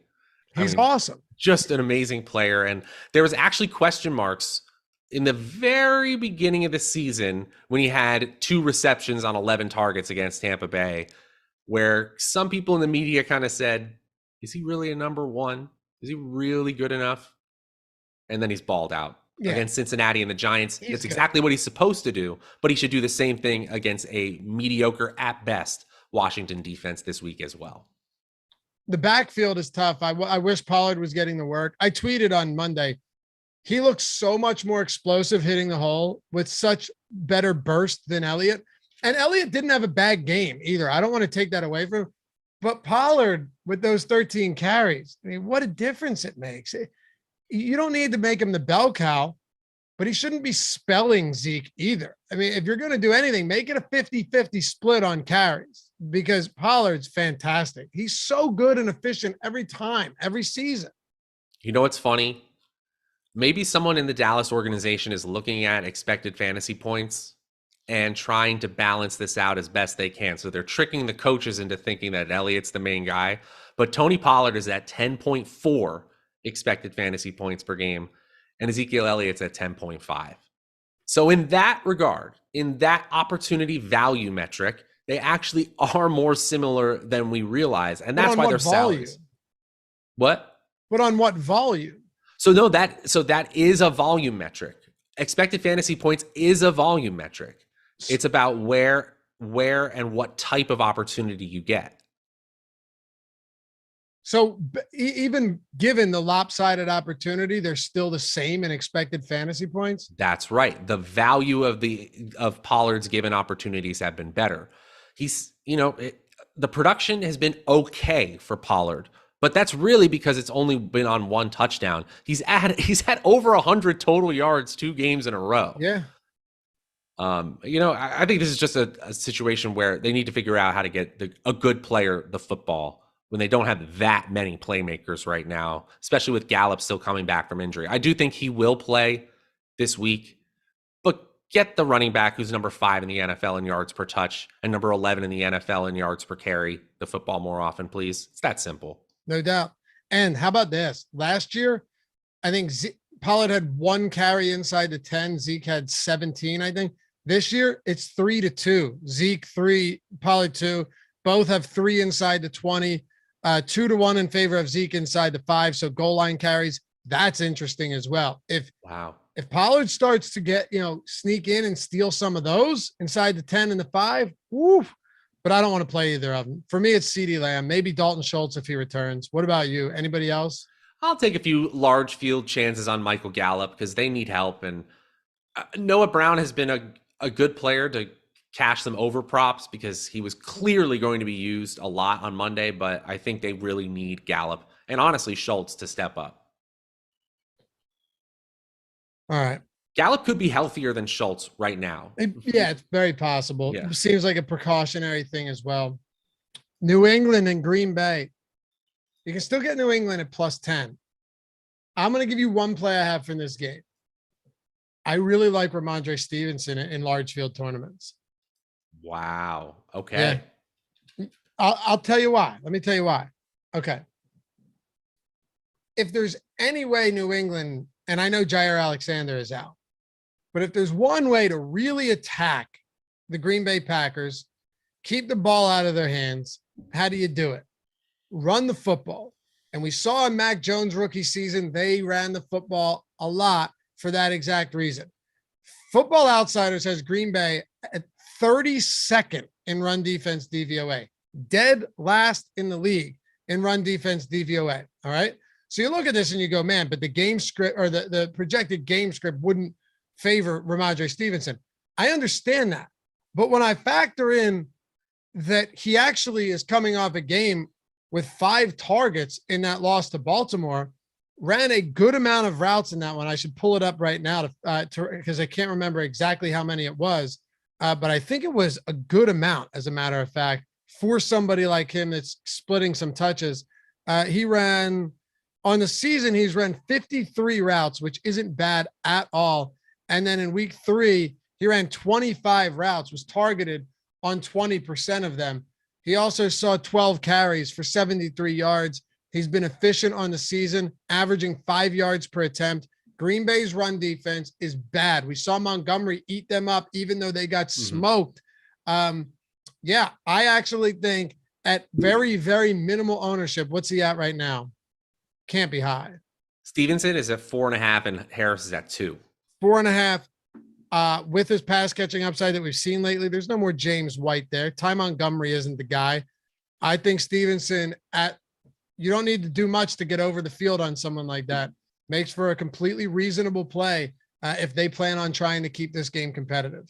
He's awesome. Just an amazing player. And there was actually question marks in the very beginning of the season when he had 2 receptions on 11 targets against Tampa Bay, where some people in the media kind of said, is he really a number 1? Is he really good enough? And then he's balled out against Cincinnati and the Giants. That's exactly what he's supposed to do, but he should do the same thing against a mediocre at best Washington defense this week as well. The backfield is tough. I wish Pollard was getting the work. I tweeted on Monday, he looks so much more explosive hitting the hole with such better burst than Elliott. And Elliott didn't have a bad game either. I don't want to take that away from him. But Pollard with those 13 carries, I mean, what a difference it makes. You don't need to make him the bell cow, but he shouldn't be spelling Zeke either. I mean, if you're going to do anything, make it a 50-50 split on carries, because Pollard's fantastic. He's so good and efficient every time, every season. You know what's funny? Maybe someone in the Dallas organization is looking at expected fantasy points and trying to balance this out as best they can. So they're tricking the coaches into thinking that Elliott's the main guy. But Tony Pollard is at 10.4 expected fantasy points per game, and Ezekiel Elliott's at 10.5. So in that regard, in that opportunity value metric, they actually are more similar than we realize. And that's why they're salaries. What? But on what volume? So that is a volume metric. Expected fantasy points is a volume metric. It's about where and what type of opportunity you get. So even given the lopsided opportunity, they're still the same in expected fantasy points? That's right. The value of Pollard's given opportunities have been better. The production has been okay for Pollard, but that's really because it's only been on 1 touchdown. He's had over 100 total yards 2 games in a row. Yeah. I think this is just a situation where they need to figure out how to get a good player the football when they don't have that many playmakers right now, especially with Gallup still coming back from injury. I do think he will play this week, but get the running back who's number 5 in the NFL in yards per touch and number 11 in the NFL in yards per carry the football more often, please. It's that simple. No doubt. And how about this? Last year, I think Pollard had 1 carry inside the 10. Zeke had 17, I think. This year, it's 3-2. Zeke 3, Pollard 2. Both have 3 inside the 20. 2-1 in favor of Zeke inside the 5. So goal line carries. That's interesting as well. If Pollard starts to get, sneak in and steal some of those inside the 10 and the 5, woof. But I don't want to play either of them. For me, it's CeeDee Lamb, maybe Dalton Schultz if he returns. What about you? Anybody else? I'll take a few large field chances on Michael Gallup because they need help. And Noah Brown has been a good player to cash some over props because he was clearly going to be used a lot on Monday, but I think they really need Gallup and honestly Schultz to step up. All right. Gallup could be healthier than Schultz right now. It's very possible. Yeah. It seems like a precautionary thing as well. New England and Green Bay. You can still get New England at +10. I'm going to give you one play I have from this game. I really like Ramondre Stevenson in large field tournaments. Wow. Okay. Yeah. I'll tell you why. Let me tell you why. Okay. If there's any way New England, and I know Jair Alexander is out, but if there's one way to really attack the Green Bay Packers, keep the ball out of their hands, how do you do it? Run the football. And we saw in Mac Jones' rookie season, they ran the football a lot for that exact reason. Football Outsiders has Green Bay at 32nd in run defense DVOA, dead last in the league in run defense DVOA. All right. So you look at this and you go, man, but the game script or the projected game script wouldn't favor Ramondre Stevenson. I understand that. But when I factor in that he actually is coming off a game with 5 targets in that loss to Baltimore, ran a good amount of routes in that one. I should pull it up right now because I can't remember exactly how many it was. But I think it was a good amount, as a matter of fact, for somebody like him that's splitting some touches. He ran on the season, he's run 53 routes, which isn't bad at all. And then in week 3, he ran 25 routes, was targeted on 20% of them. He also saw 12 carries for 73 yards. He's been efficient on the season, averaging 5 yards per attempt. Green Bay's run defense is bad. We saw Montgomery eat them up, even though they got smoked. Yeah, I actually think at very, very minimal ownership, what's he at right now? Can't be high. Stevenson is at 4.5 and Harris is at 2. 4.5. With his pass catching upside that we've seen lately, there's no more James White there. Ty Montgomery isn't the guy. I think Stevenson you don't need to do much to get over the field on someone like that. Makes for a completely reasonable play if they plan on trying to keep this game competitive.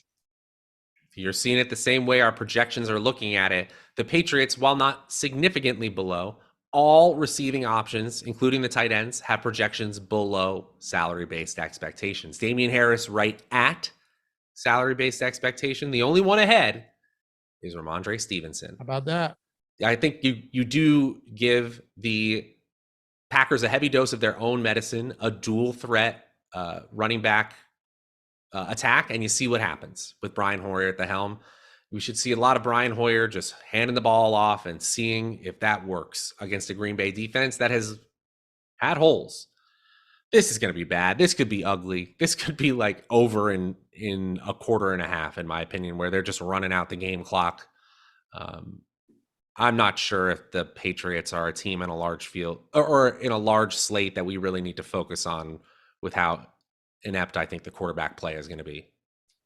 You're seeing it the same way our projections are looking at it. The Patriots, while not significantly below, all receiving options, including the tight ends, have projections below salary-based expectations. Damien Harris right at salary-based expectation. The only one ahead is Ramondre Stevenson. How about that? I think you do give the Packers a heavy dose of their own medicine, a dual threat running back attack, and you see what happens with Brian Hoyer at the helm. We should see a lot of Brian Hoyer just handing the ball off and seeing if that works against a Green Bay defense that has had holes. This is going to be bad. This could be ugly. This could be like over in a quarter and a half, in my opinion, where they're just running out the game clock. I'm not sure if the Patriots are a team in a large field or in a large slate that we really need to focus on with how inept I think the quarterback play is going to be.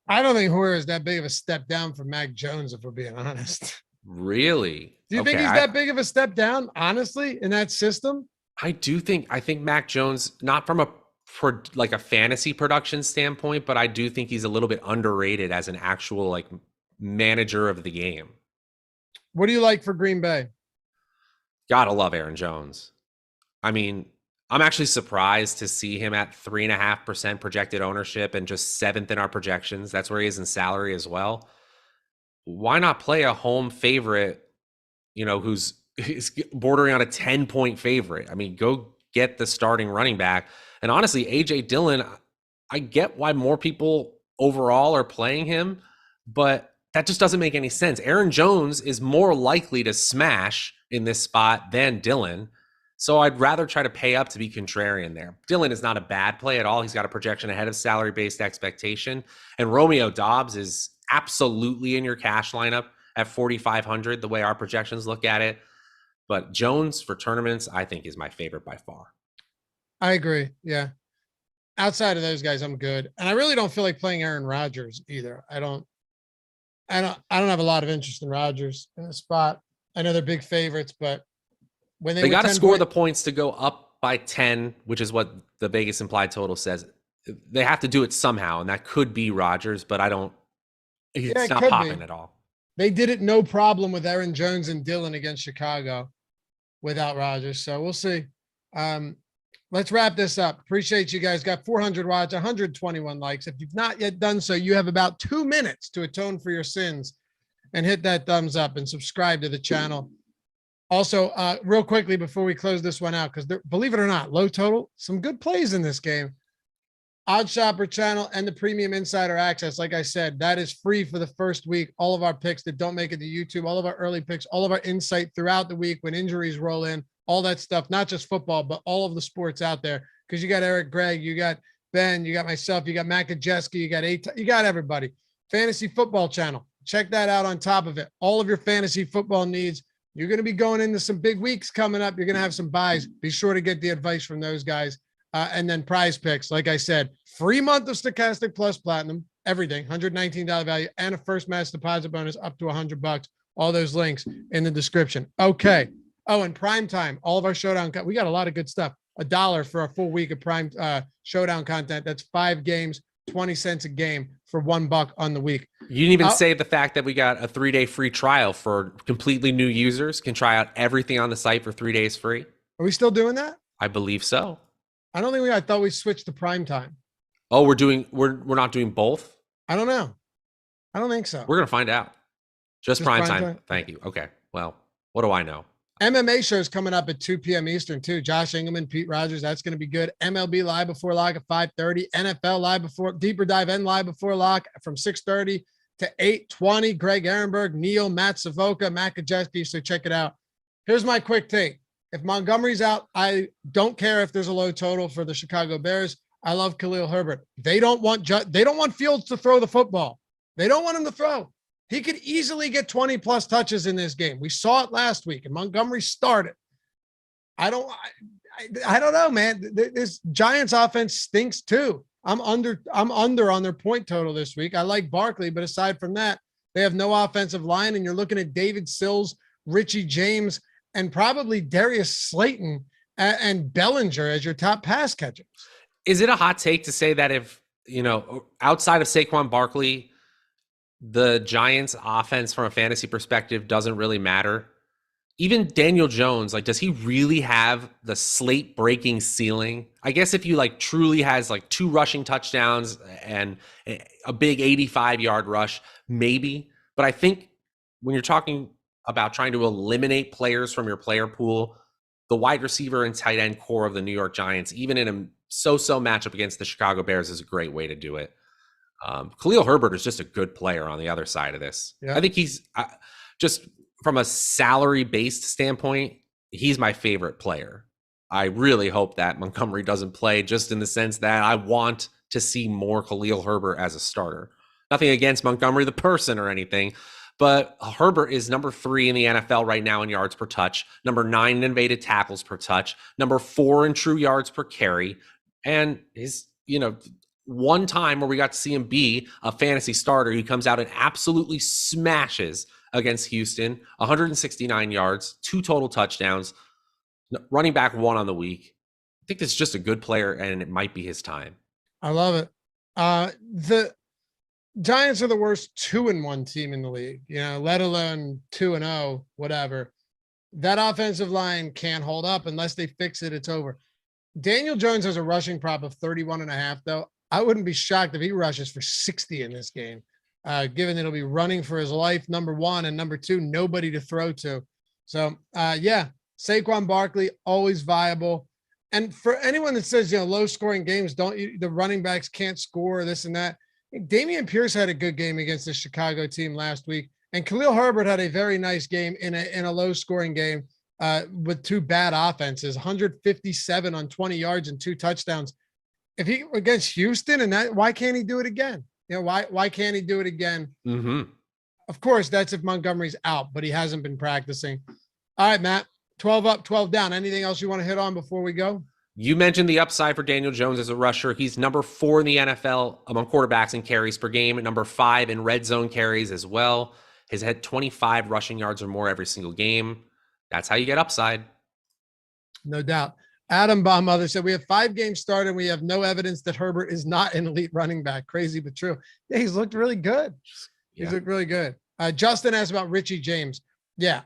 I don't think Hoyer is that big of a step down from Mac Jones, if we're being honest. Really? Do you think he's that big of a step down, honestly, in that system? I think Mac Jones, not from a fantasy production standpoint, but I do think he's a little bit underrated as an actual like manager of the game. What do you like for Green Bay? Gotta love Aaron Jones. I mean, I'm actually surprised to see him at 3.5% projected ownership and just 7th in our projections. That's where he is in salary as well. Why not play a home favorite, who's bordering on a 10-point favorite? I mean, go get the starting running back. And honestly, AJ Dillon, I get why more people overall are playing him, but that just doesn't make any sense. Aaron Jones is more likely to smash in this spot than Dillon. So I'd rather try to pay up to be contrarian there. Dillon is not a bad play at all. He's got a projection ahead of salary-based expectation. And Romeo Doubs is absolutely in your cash lineup at 4,500, the way our projections look at it. But Jones for tournaments, I think, is my favorite by far. I agree. Yeah. Outside of those guys, I'm good. And I really don't feel like playing Aaron Rodgers either. I don't have a lot of interest in Rodgers in the spot. I know they're big favorites, but when they got to score the points to go up by 10, which is what the Vegas implied total says. They have to do it somehow, and that could be Rodgers, but it's not popping at all. They did it no problem with Aaron Jones and Dillon against Chicago without Rodgers. So we'll see. Let's wrap this up. Appreciate you guys. Got 400 watch, 121 likes. If you've not yet done so, you have about 2 minutes to atone for your sins and hit that thumbs up and subscribe to the channel. Also, real quickly before we close this one out, because believe it or not, low total, some good plays in this game. Odd Shopper channel and the Premium Insider Access. Like I said, that is free for the first week. All of our picks that don't make it to YouTube, all of our early picks, all of our insight throughout the week when injuries roll in, all that stuff, not just football, but all of the sports out there. Because you got Eric Gregg, you got Ben, you got myself, you got Matt Kajeski, you got everybody. Fantasy Football channel. Check that out on top of it. All of your fantasy football needs. You're going to be going into some big weeks coming up. You're going to have some buys. Be sure to get the advice from those guys. And then Prize Picks. Like I said, free month of Stokastic Plus Platinum, everything, $119 value, and a first match deposit bonus up to $100. All those links in the description. Okay. Oh, and prime time, all of our showdown. We got a lot of good stuff. $1 for a full week of prime showdown content. That's 5 games, 20 cents a game for $1 on the week. You didn't even say the fact that we got a 3-day free trial for completely new users can try out everything on the site for 3 days free. Are we still doing that? I believe so. I don't think I thought we switched to prime time. Oh, we're not doing both? I don't know. I don't think so. We're going to find out. Just prime time. Thank you. Okay. Well, what do I know? MMA shows coming up at 2 p.m. Eastern too. Josh Engelman, Pete Rogers. That's going to be good. MLB live before lock at 5:30. NFL live before deeper dive and live before lock from 6:30 to 8:20. Greg Ehrenberg, Neil, Matt Savoca, Matt Kajeski. So check it out. Here's my quick take. If Montgomery's out, I don't care if there's a low total for the Chicago Bears. I love Khalil Herbert. They don't want Fields to throw the football. They don't want him to throw. He could easily get 20 plus touches in this game. We saw it last week, and Montgomery started. I don't know, man. This Giants offense stinks too. I'm under on their point total this week. I like Barkley, but aside from that, they have no offensive line, and you're looking at David Sills, Richie James, and probably Darius Slayton and Bellinger as your top pass catchers. Is it a hot take to say that if, outside of Saquon Barkley, the Giants offense from a fantasy perspective doesn't really matter? Even Daniel Jones, does he really have the slate breaking ceiling? I guess if you truly has 2 rushing touchdowns and a big 85-yard rush, maybe. But I think when you're talking about trying to eliminate players from your player pool, the wide receiver and tight end core of the New York Giants, even in a so-so matchup against the Chicago Bears, is a great way to do it. Khalil Herbert is just a good player on the other side of this. Yeah. I think he's just from a salary-based standpoint, he's my favorite player. I really hope that Montgomery doesn't play, just in the sense that I want to see more Khalil Herbert as a starter. Nothing against Montgomery, the person, or anything, but Herbert is number 3 in the NFL right now in yards per touch, number 9 in invaded tackles per touch, number 4 in true yards per carry, and his, one time where we got to see him be a fantasy starter, he comes out and absolutely smashes against Houston, 169 yards, 2 total touchdowns, running back 1 on the week. I think this is just a good player, and it might be his time. I love it. The Giants are the worst 2-1 team in the league, let alone 2-0, whatever. That offensive line can't hold up unless they fix it. It's over. Daniel Jones has a rushing prop of 31.5, though. I wouldn't be shocked if he rushes for 60 in this game, given that he'll be running for his life, number 1, and number 2, nobody to throw to. So, Saquon Barkley, always viable. And for anyone that says, low-scoring games, the running backs can't score, this and that, Damien Pierce had a good game against the Chicago team last week, and Khalil Herbert had a very nice game in a low-scoring game with 2 bad offenses, 157 on 20 yards and 2 touchdowns. If he against Houston, and why can't he do it again? Why can't he do it again? Mm-hmm. Of course, that's if Montgomery's out, but he hasn't been practicing. All right, Matt, 12 up, 12 down. Anything else you want to hit on before we go? You mentioned the upside for Daniel Jones as a rusher. He's number 4 in the NFL among quarterbacks in carries per game, and number 5 in red zone carries as well. He's had 25 rushing yards or more every single game. That's how you get upside. No doubt. Adam Baumother said, we have 5 games started, and we have no evidence that Herbert is not an elite running back. Crazy, but true. Yeah, he's looked really good. He's looked really good. Justin asked about Richie James. Yeah,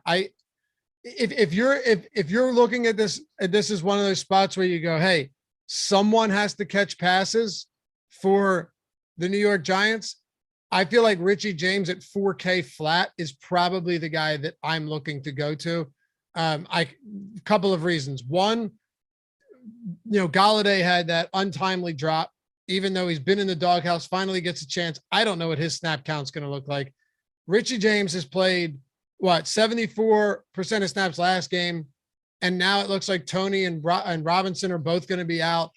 if you're looking at this is one of those spots where you go, hey, someone has to catch passes for the New York Giants. I feel like Richie James at 4K flat is probably the guy that I'm looking to go to. Couple of reasons. One, Galladay had that untimely drop, even though he's been in the doghouse, finally gets a chance. I don't know what his snap count's going to look like. Richie James has played 74% of snaps last game. And now it looks like Tony and Robinson are both going to be out.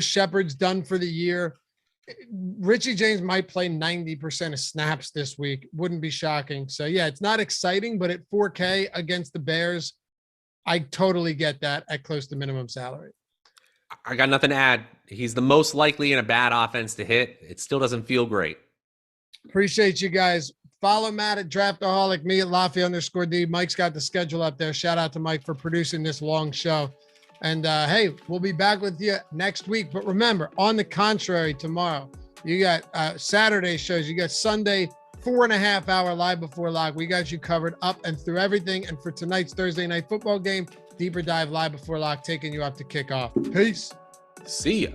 Shepard's done for the year. Richie James might play 90% of snaps this week. Wouldn't be shocking. So yeah, it's not exciting, but at 4K against the Bears, I totally get that at close to minimum salary. I got nothing to add. He's the most likely in a bad offense to hit. It still doesn't feel great. Appreciate you guys. Follow Matt at Draftaholic, me at Laffy _D. Mike's got the schedule up there. Shout out to Mike for producing this long show. And hey, we'll be back with you next week. But remember, on the contrary, tomorrow, you got Saturday shows. You got Sunday, 4.5 hour live before lock. We got you covered up and through everything. And for tonight's Thursday night football game, deeper dive live before lock, taking you up to kickoff. Peace. See ya.